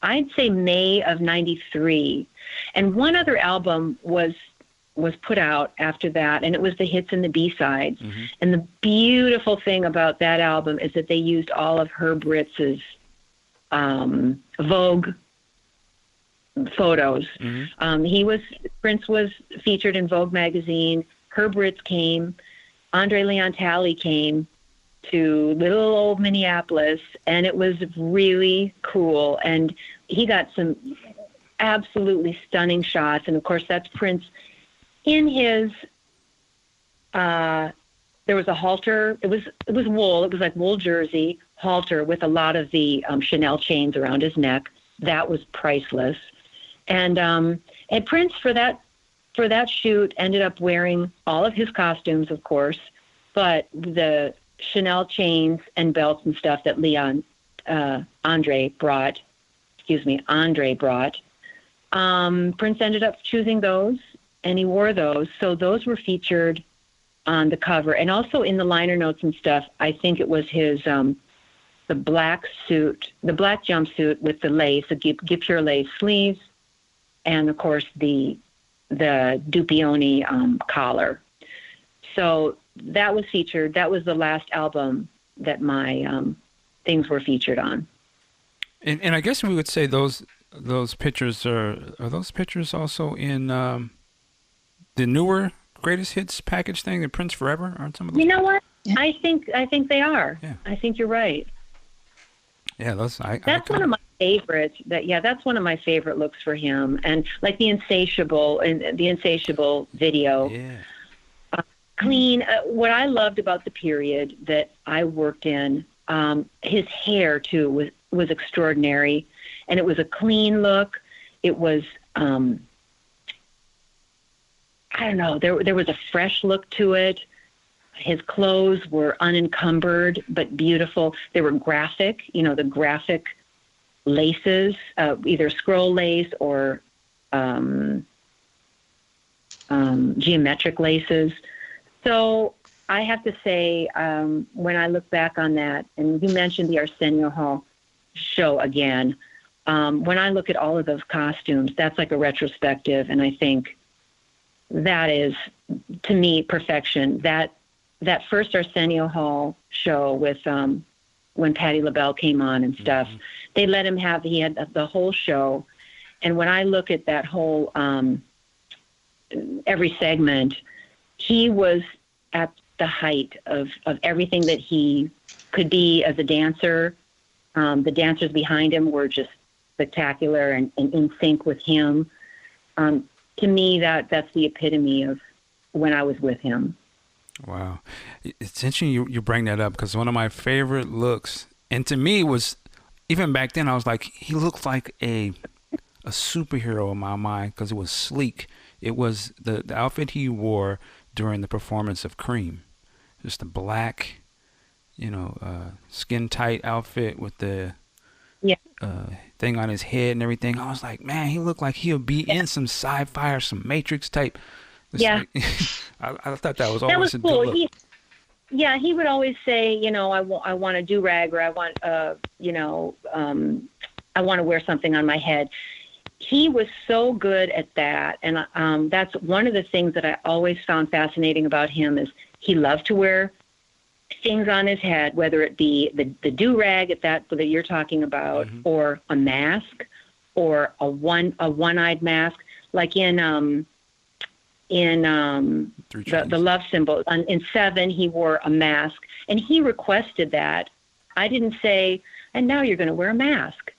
I'd say May of '93, and one other album was put out after that, and it was the hits and the B-sides. Mm-hmm. And the beautiful thing about that album is that they used all of Herb Ritz's Vogue photos. Mm-hmm. Prince was featured in Vogue magazine. Herb Ritz came. Andre Leon Talley came to little old Minneapolis, and it was really cool. And he got some absolutely stunning shots. And of course, that's Prince in his. There was a halter. It was wool. It was like wool jersey halter with a lot of the Chanel chains around his neck. That was priceless. And Prince for that shoot ended up wearing all of his costumes, of course, but the Chanel chains and belts and stuff that Andre brought. Prince ended up choosing those, and he wore those. So those were featured on the cover, and also in the liner notes and stuff. I think it was his the black jumpsuit with the lace, the Gipure lace sleeves, and of course the Dupioni collar. So that was featured. That was the last album that my things were featured on. And I guess we would say those pictures are those pictures also in the newer greatest hits package thing, the Prince Forever? Aren't some of those? You know what? Yeah. I think they are. Yeah. I think you're right. Yeah, that's one of my favorites. That's one of my favorite looks for him. And like the Insatiable video. Yeah. Clean. What I loved about the period that I worked in, his hair too was extraordinary, and it was a clean look. It was I don't know. There was a fresh look to it. His clothes were unencumbered but beautiful. They were graphic, the graphic laces, either scroll lace or geometric laces. So I have to say, when I look back on that, and you mentioned the Arsenio Hall show again, when I look at all of those costumes, that's like a retrospective, and I think that is, to me, perfection. That first Arsenio Hall show with when Patti LaBelle came on and stuff, they let him have, he had the whole show, and when I look at that whole every segment, he was at the height of everything that he could be as a dancer. The dancers behind him were just spectacular and in sync with him. To me, that's the epitome of when I was with him. Wow. It's interesting you bring that up, because one of my favorite looks, and to me was, even back then, I was like, he looked like a superhero in my mind, because it was sleek. It was the outfit he wore during the performance of Cream. Just a black, skin tight outfit with the thing on his head and everything. I was like, man, he looked like he'll be in some sci-fi or some Matrix type. I thought that was always cool. a good look. He would always say, I want a do-rag, or I want, I want to wear something on my head. He was so good at that, and that's one of the things that I always found fascinating about him is he loved to wear things on his head, whether it be the do-rag that you're talking about, or a mask, or a one-eyed mask, like in the love symbol. In 7, he wore a mask, and he requested that. I didn't say, and now you're going to wear a mask.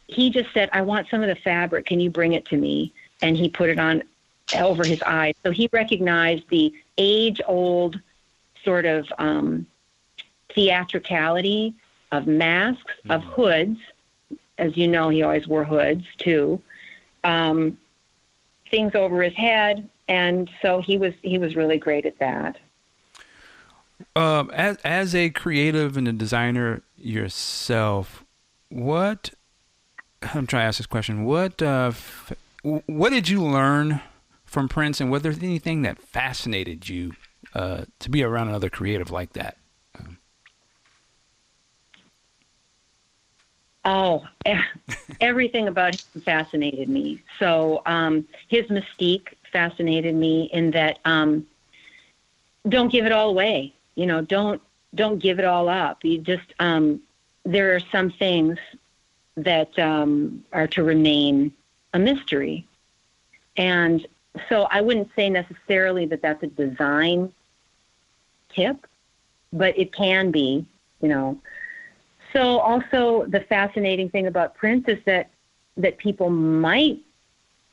He just said, I want some of the fabric. Can you bring it to me? And he put it on over his eyes. So he recognized the age-old sort of theatricality of masks, of hoods. As you know, he always wore hoods, too. Things over his head. And so he was really great at that. As a creative and a designer yourself, I'm trying to ask this question. What did you learn from Prince, and was there anything that fascinated you to be around another creative like that? Everything about him fascinated me. So his mystique fascinated me in that don't give it all away. Don't give it all up. You just there are some things that are to remain a mystery. And so I wouldn't say necessarily that that's a design tip, but it can be, So also the fascinating thing about Prince is that people might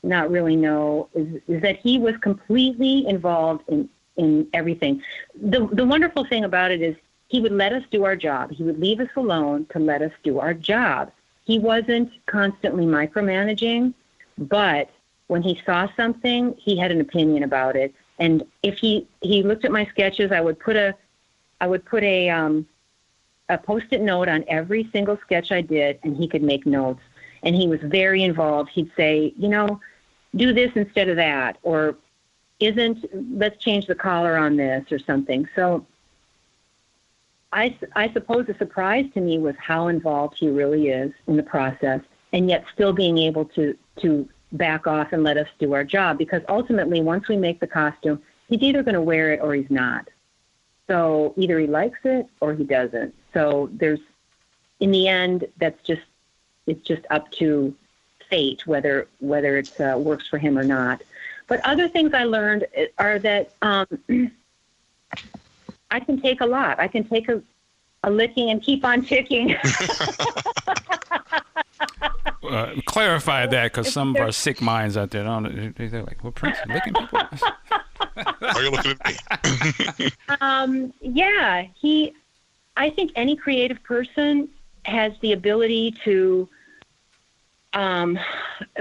not really know is that he was completely involved in everything. The wonderful thing about it is he would let us do our job. He would leave us alone to let us do our job. He wasn't constantly micromanaging, but when he saw something, he had an opinion about it. And if he looked at my sketches, I would put a Post-it note on every single sketch I did, and he could make notes. And he was very involved. He'd say, do this instead of that, or let's change the collar on this or something. So I suppose the surprise to me was how involved he really is in the process, and yet still being able to back off and let us do our job, because ultimately once we make the costume, he's either going to wear it or he's not. So either he likes it or he doesn't. So in the end, it's just up to fate whether it works for him or not. But other things I learned are that I can take a lot. I can take a licking and keep on ticking. Clarify that, because some of our sick minds out there, they're like, "What, Prince licking people?" Are you looking at me? I think any creative person has the ability to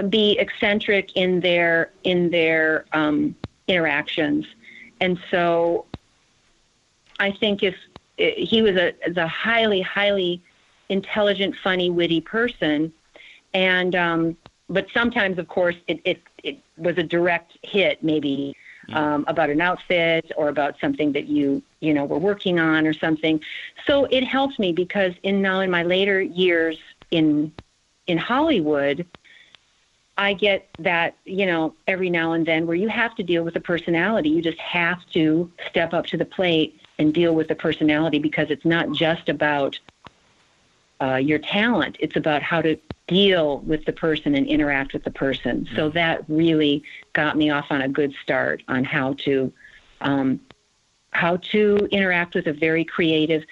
be eccentric in their interactions, and so I think he was a highly, highly intelligent, funny, witty person. And, but sometimes, of course, it was a direct hit, maybe about an outfit or about something that you were working on or something. So it helped me because in my later years in Hollywood, I get that, every now and then where you have to deal with a personality. You just have to step up to the plate and deal with the personality because it's not just about your talent. It's about how to deal with the person and interact with the person. So that really got me off on a good start on how to interact with a very creative,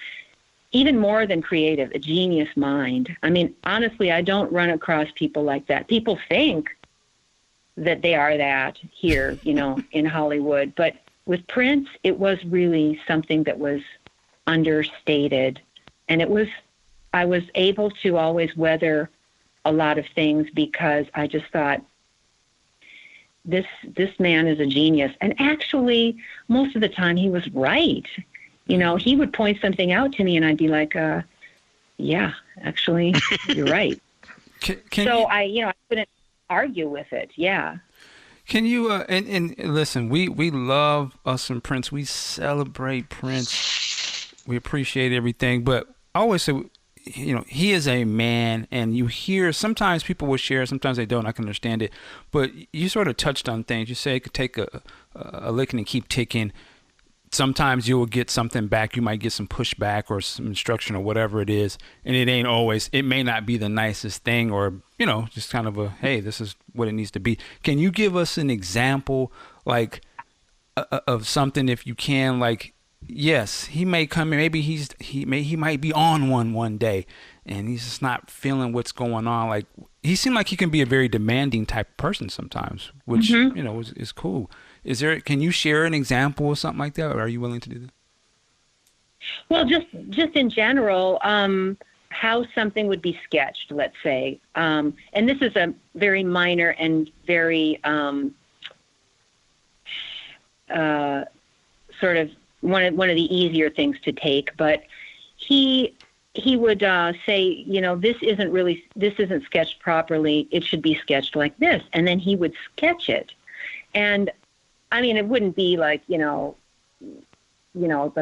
even more than creative, a genius mind. I mean, honestly, I don't run across people like that. People think that they are that here, in Hollywood. But with Prince, it was really something that was understated. And I was able to always weather a lot of things because I just thought, this man is a genius. And actually, most of the time he was right. He would point something out to me and I'd be like, yeah, actually, you're right. I couldn't argue with it. Yeah. Can you, and listen, we love us some Prince. We celebrate Prince. We appreciate everything. But I always say, he is a man, and you hear, sometimes people will share, sometimes they don't. I can understand it. But you sort of touched on things. You say it could take a licking and keep ticking. Sometimes you will get something back. You might get some pushback or some instruction or whatever it is. And it may not be the nicest thing or, just kind of hey, this is what it needs to be. Can you give us an example, like, of something, if you can, like, yes, he may come in, maybe he might be on one day and he's just not feeling what's going on. Like, he seemed like he can be a very demanding type of person sometimes, which, is cool. Can you share an example or something like that, or are you willing to do that? Well, just in general, how something would be sketched, let's say. And this is a very minor and very sort of one of the easier things to take, but he would say, this isn't sketched properly. It should be sketched like this. And then he would sketch it. And I mean, it wouldn't be like, a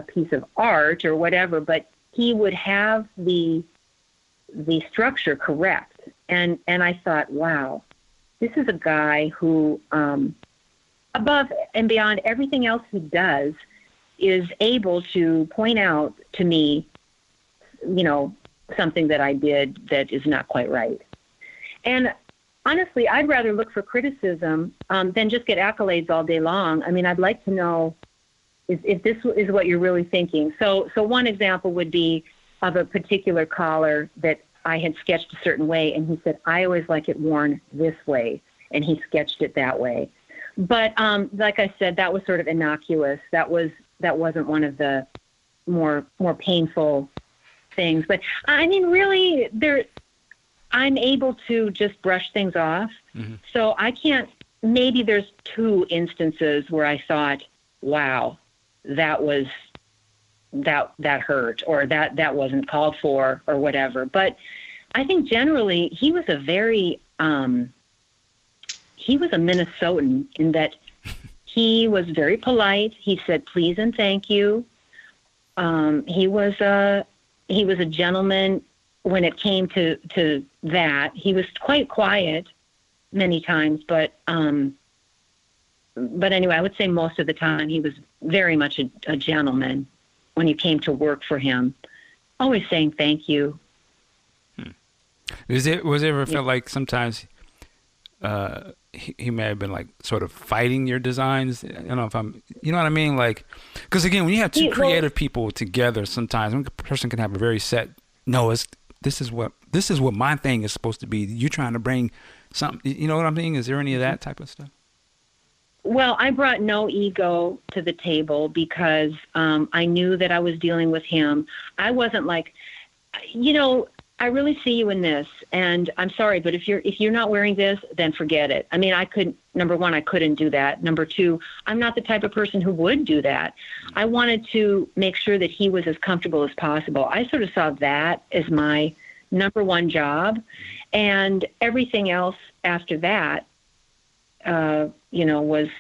piece of art or whatever, but he would have the structure correct. And I thought, wow, this is a guy who, above and beyond everything else he does, is able to point out to me, something that I did that is not quite right. And honestly, I'd rather look for criticism than just get accolades all day long. I mean, I'd like to know if this is what you're really thinking. So one example would be of a particular collar that I had sketched a certain way, and he said, I always like it worn this way, and he sketched it that way. But like I said, that was sort of innocuous. That wasn't one of the more painful things. But I mean, really, I'm able to just brush things off. Mm-hmm. So I can't, maybe there's 2 instances where I thought, wow, that hurt, or that wasn't called for, or whatever. But I think generally he was a very, he was a Minnesotan in that he was very polite. He said please and thank you. He was a gentleman when it came to that. He was quite quiet many times, but anyway, I would say most of the time he was very much a gentleman when you came to work for him, always saying thank you. Was it ever felt like sometimes he may have been like sort of fighting your designs? I don't know if you know what I mean? Like, because again, when you have 2 creative people together, sometimes one person can have a very set, this is what my thing is supposed to be. You trying to bring something, you know what I'm saying? Is there any of that type of stuff? Well, I brought no ego to the table because I knew that I was dealing with him. I wasn't like, I really see you in this, and I'm sorry, but if you're not wearing this, then forget it. I mean, number one, I couldn't do that. Number two, I'm not the type of person who would do that. I wanted to make sure that he was as comfortable as possible. I sort of saw that as my number one job, and everything else after that, was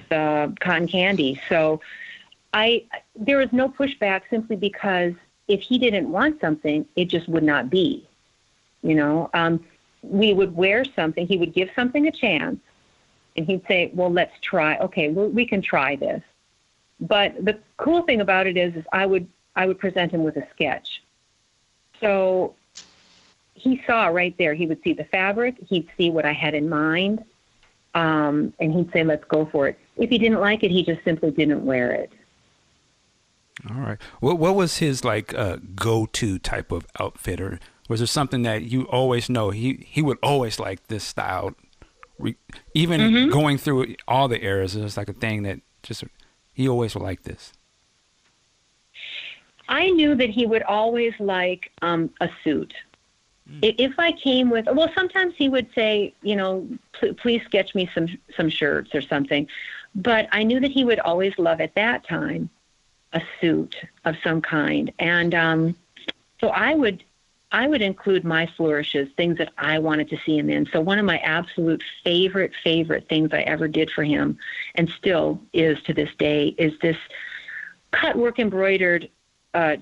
cotton candy. So there was no pushback simply because if he didn't want something, it just would not be. We would wear something. He would give something a chance, and he'd say, well, let's try. Okay, well, we can try this. But the cool thing about it is I would present him with a sketch. So he saw right there. He would see the fabric. He'd see what I had in mind, and he'd say, let's go for it. If he didn't like it, he just simply didn't wear it. All right. What was his go-to type of outfit, or was there something that you always know he would always like this style, even going through all the eras? It's like a thing that just he always would like this. I knew that he would always like a suit. If I came with, well, sometimes he would say, please sketch me some shirts or something, but I knew that he would always love at that time a suit of some kind. And so I would include my flourishes, things that I wanted to see him in. So one of my absolute favorite things I ever did for him, and still is to this day, is this cut work embroidered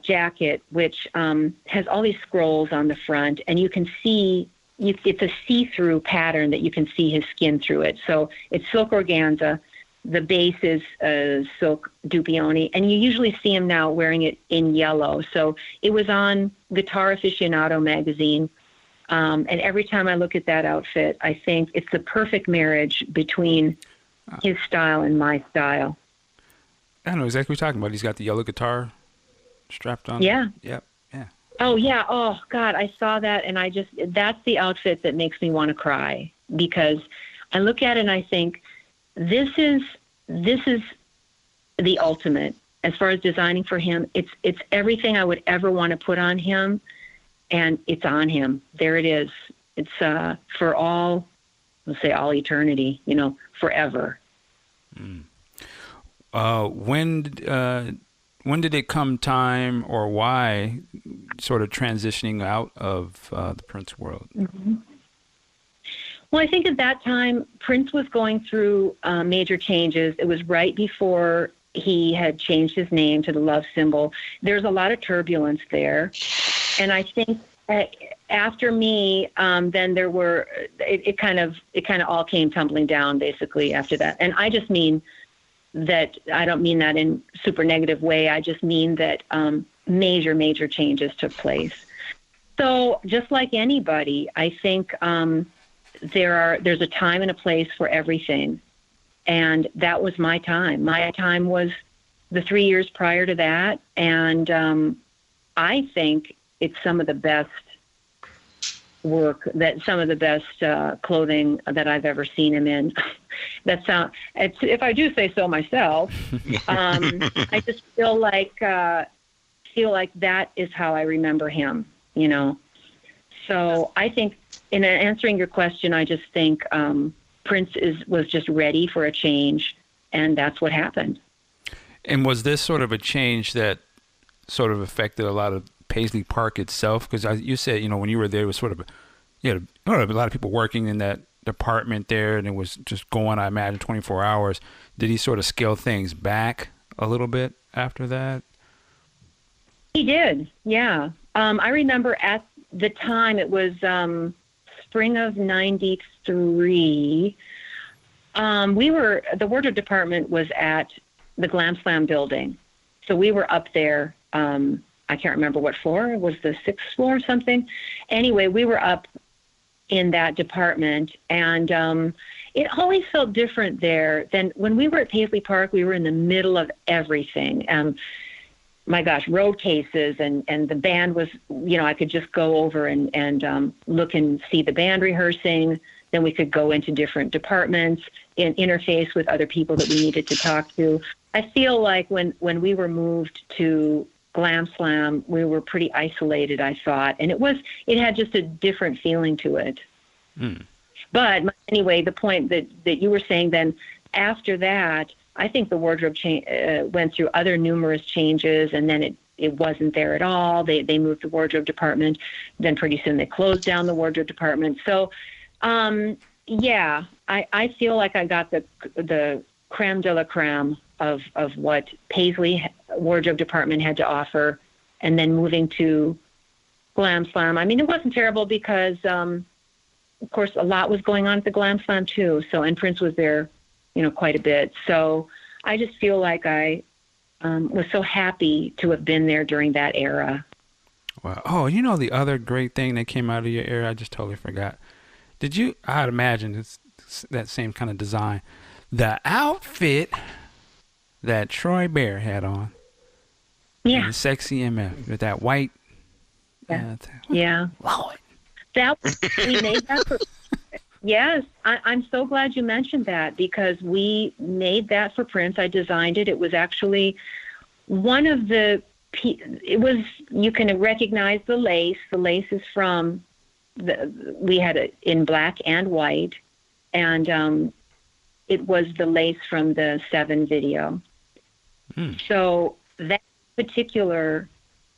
jacket, which has all these scrolls on the front, and you can see it's a see-through pattern that you can see his skin through it. So it's silk organza. The base is silk dupioni, and you usually see him now wearing it in yellow. So it was on Guitar Aficionado magazine, and every time I look at that outfit, I think it's the perfect marriage between his style and my style. I know exactly what you're talking about. He's got the yellow guitar strapped on. Yeah. Yep. Yeah. Oh, yeah. Oh, God, I saw that, and that's the outfit that makes me want to cry, because I look at it and I think, this is the ultimate as far as designing for him. It's everything I would ever want to put on him, and it's on him. There it is. It's for all, let's say all eternity, forever. When did it come time, or why sort of transitioning out of the Prince world? Mm-hmm. Well, I think at that time, Prince was going through major changes. It was right before he had changed his name to the Love Symbol. There's a lot of turbulence there. And I think after me, then there were, it kind of all came tumbling down basically after that. And I just mean that, I don't mean that in super negative way. I just mean that major changes took place. So just like anybody, I think, there's a time and a place for everything. And that was my time. My time was the 3 years prior to that. And I think it's some of the best work, some of the best clothing that I've ever seen him in. If I do say so myself, I just feel like that is how I remember him, So I think, in answering your question, I just think Prince was just ready for a change, and that's what happened. And was this sort of a change that sort of affected a lot of Paisley Park itself? Because you said, when you were there, it was sort of, a lot of people working in that department there, and it was just going, I imagine, 24 hours. Did he sort of scale things back a little bit after that? He did, yeah. I remember at the time, it was spring of 93. The wardrobe department was at the Glam Slam building. So we were up there. I can't remember what floor. It was the 6th floor or something. Anyway, we were up in that department, and it always felt different there than when we were at Paisley Park. We were in the middle of everything. My gosh, road cases, and the band was, I could just go over and look and see the band rehearsing. Then we could go into different departments and interface with other people that we needed to talk to. I feel like when we were moved to Glam Slam, we were pretty isolated, I thought. And it had just a different feeling to it. Mm. But anyway, the point that you were saying then, after that, I think the wardrobe went through other numerous changes, and then it wasn't there at all. They moved the wardrobe department. Then pretty soon they closed down the wardrobe department. So, yeah, I feel like I got the creme de la creme of what Paisley wardrobe department had to offer, and then moving to Glam Slam. I mean, it wasn't terrible because, of course, a lot was going on at the Glam Slam too. So, and Prince was there, quite a bit. So I just feel like I was so happy to have been there during that era. Wow. Oh, the other great thing that came out of your era, I just totally forgot. I'd imagine it's that same kind of design. The outfit that Troy Bear had on. Yeah. The Sexy MF with that white. Yeah. Yeah. Lord. We made that for. Yes, I'm so glad you mentioned that, because we made that for Prince. I designed it. It was actually one of the. You can recognize the lace. The lace is from. We had it in black and white, and it was the lace from the 7 video. So that particular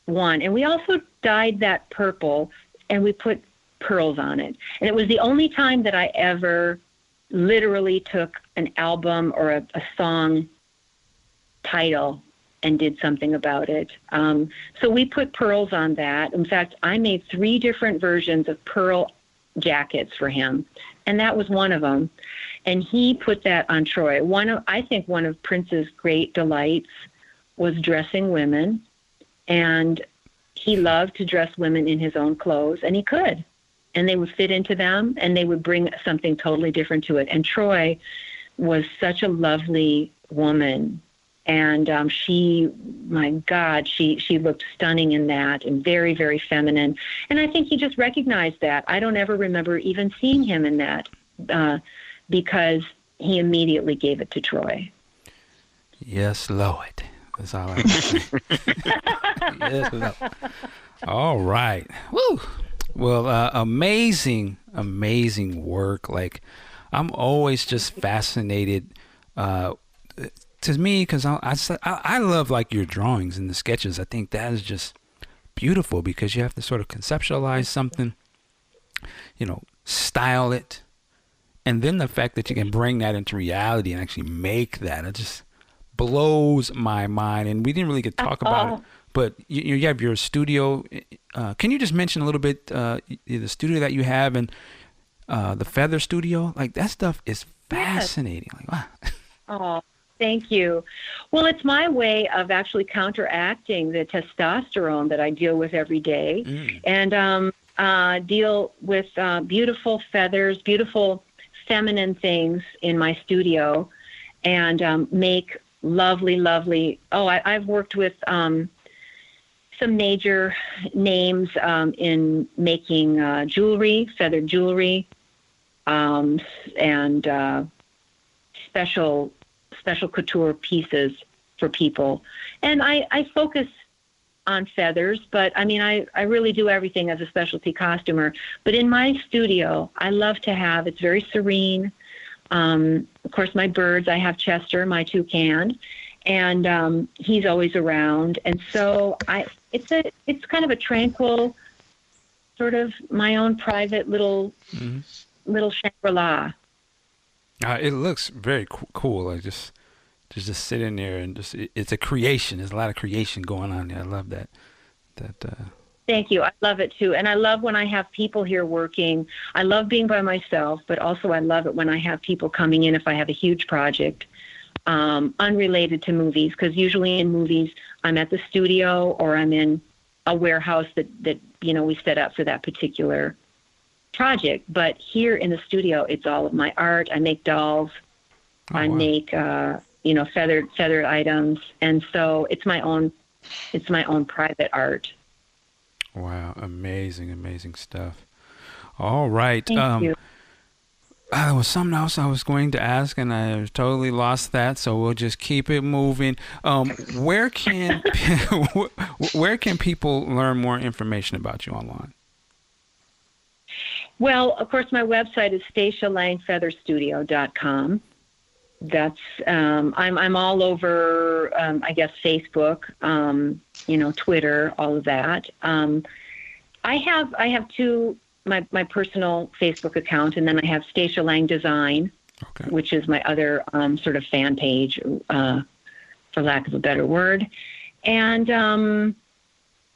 one, and we also dyed that purple, and we put pearls on it. And it was the only time that I ever literally took an album or a song title and did something about it. So we put pearls on that. In fact, I made 3 different versions of pearl jackets for him, and that was one of them. And he put that on Troy. I think one of Prince's great delights was dressing women, and he loved to dress women in his own clothes, and he could. And they would fit into them, and they would bring something totally different to it. And Troy was such a lovely woman, and my God, she looked stunning in that, and very, very feminine. And I think he just recognized that. I don't ever remember even seeing him in that, because he immediately gave it to Troy. Yes, Lord. That's all I can say. Yes, Lord. All right. Woo. Well, amazing work. Like, I'm always just fascinated, to me, because I love like your drawings and the sketches. I think that is just beautiful, because you have to sort of conceptualize something, style it, and then the fact that you can bring that into reality and actually make that, it just blows my mind. And we didn't really get to talk about it. But you have your studio. Can you just mention a little bit the studio that you have, and the feather studio? Like, that stuff is fascinating. Yes. Like, wow. Oh, thank you. Well, it's my way of actually counteracting the testosterone that I deal with every day, and deal with beautiful feathers, beautiful feminine things in my studio, and make lovely. Oh, I've worked with some major names in making jewelry, feathered jewelry, and special couture pieces for people. And I focus on feathers, but I mean, I really do everything as a specialty costumer. But in my studio, I love to have, it's very serene. Of course, my birds, I have Chester, my toucan, and he's always around. And so it's kind of a tranquil, sort of my own private little Shangri-La. It looks very cool. Like, just sit in there and it's a creation. There's a lot of creation going on there. I love that. Thank you. I love it too. And I love when I have people here working. I love being by myself, but also I love it when I have people coming in if I have a huge project, unrelated to movies, because usually in movies I'm at the studio or I'm in a warehouse that we set up for that particular project. But here in the studio, it's all of my art. I make dolls. I make feathered items, and so it's my own private art. Wow, amazing stuff. All right. Thank you. There was something else I was going to ask, and I totally lost that. So we'll just keep it moving. Where can where can people learn more information about you online? Well, of course, my website is stacialangfeatherstudio.com. That's I'm all over. I guess Facebook, Twitter, all of that. I have two. My personal Facebook account, and then I have Stacia Lang Design, which is my other sort of fan page, for lack of a better word. And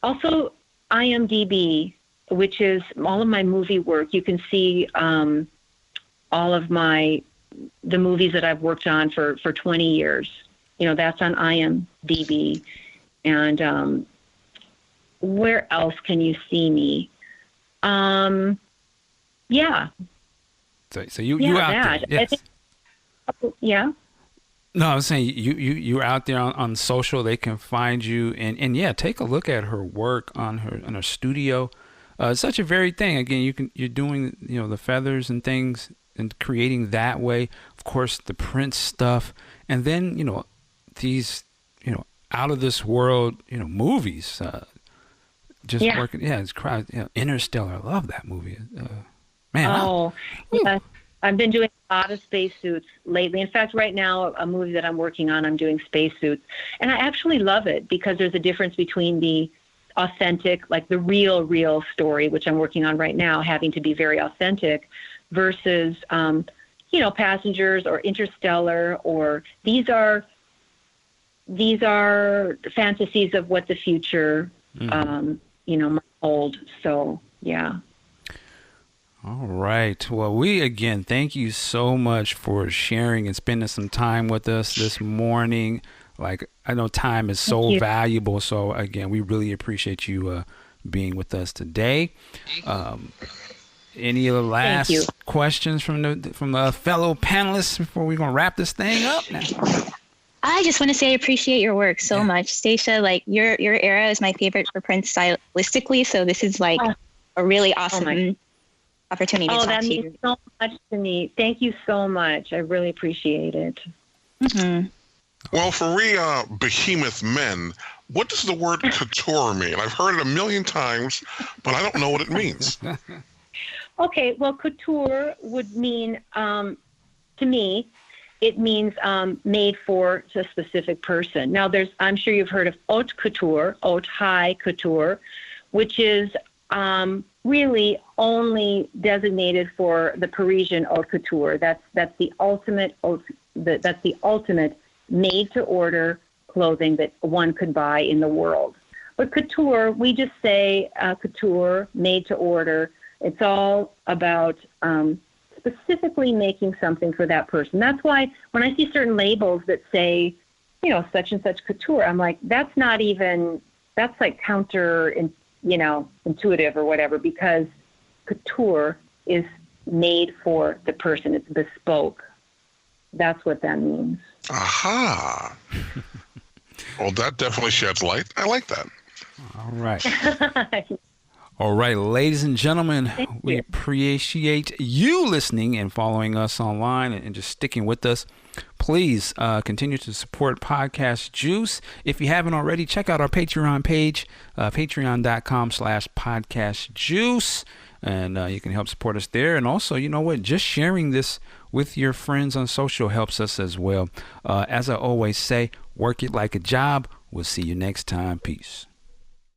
also IMDb, which is all of my movie work. You can see all of the movies that I've worked on for 20 years. That's on IMDb. And where else can you see me? Yeah. So you out there? Yes. Yeah. No, I was saying you're out there on social. They can find you, and yeah, take a look at her work on her studio. It's such a varied thing. Again, you're doing the feathers and things and creating that way. Of course, the print stuff, and then these out of this world movies. Working, it's Interstellar. I love that movie. Man. Yes. I've been doing a lot of spacesuits lately. In fact, right now, a movie that I'm working on, I'm doing spacesuits, and I actually love it because there's a difference between the authentic, like the real story, which I'm working on right now, having to be very authentic, versus Passengers or Interstellar, or these are fantasies of what the future. Might hold. So, yeah. All right. Well, we again thank you so much for sharing and spending some time with us this morning. Like, I know time is so valuable. So again, we really appreciate you being with us today. Any other last questions from the fellow panelists before we're gonna wrap this thing up now? I just want to say I appreciate your work so much, Stacia. Like your era is my favorite for Prince stylistically. So this is like a really awesome opportunity to talk to you. That means so much to me. Thank you so much. I really appreciate it. Mm-hmm. Well, for we behemoth men, what does the word couture mean? I've heard it a million times, but I don't know what it means. Okay, well, couture would mean, to me, it means made for a specific person. Now, I'm sure you've heard of haute couture, high couture, which is really only designated for the Parisian haute couture. That's the ultimate made-to-order clothing that one could buy in the world. But couture, we just say couture, made to order. It's all about specifically making something for that person. That's why when I see certain labels that say, such and such couture, I'm like, that's like counter, intuitive or whatever, because couture is made for the person. It's bespoke. That's what that means. Aha. Well, that definitely sheds light. I like that. All right. All right, ladies and gentlemen, we appreciate you listening and following us online and just sticking with us. Please continue to support Podcast Juice. If you haven't already, check out our Patreon page, patreon.com/podcastjuice. And you can help support us there. And also, just sharing this with your friends on social helps us as well. As I always say, work it like a job. We'll see you next time. Peace.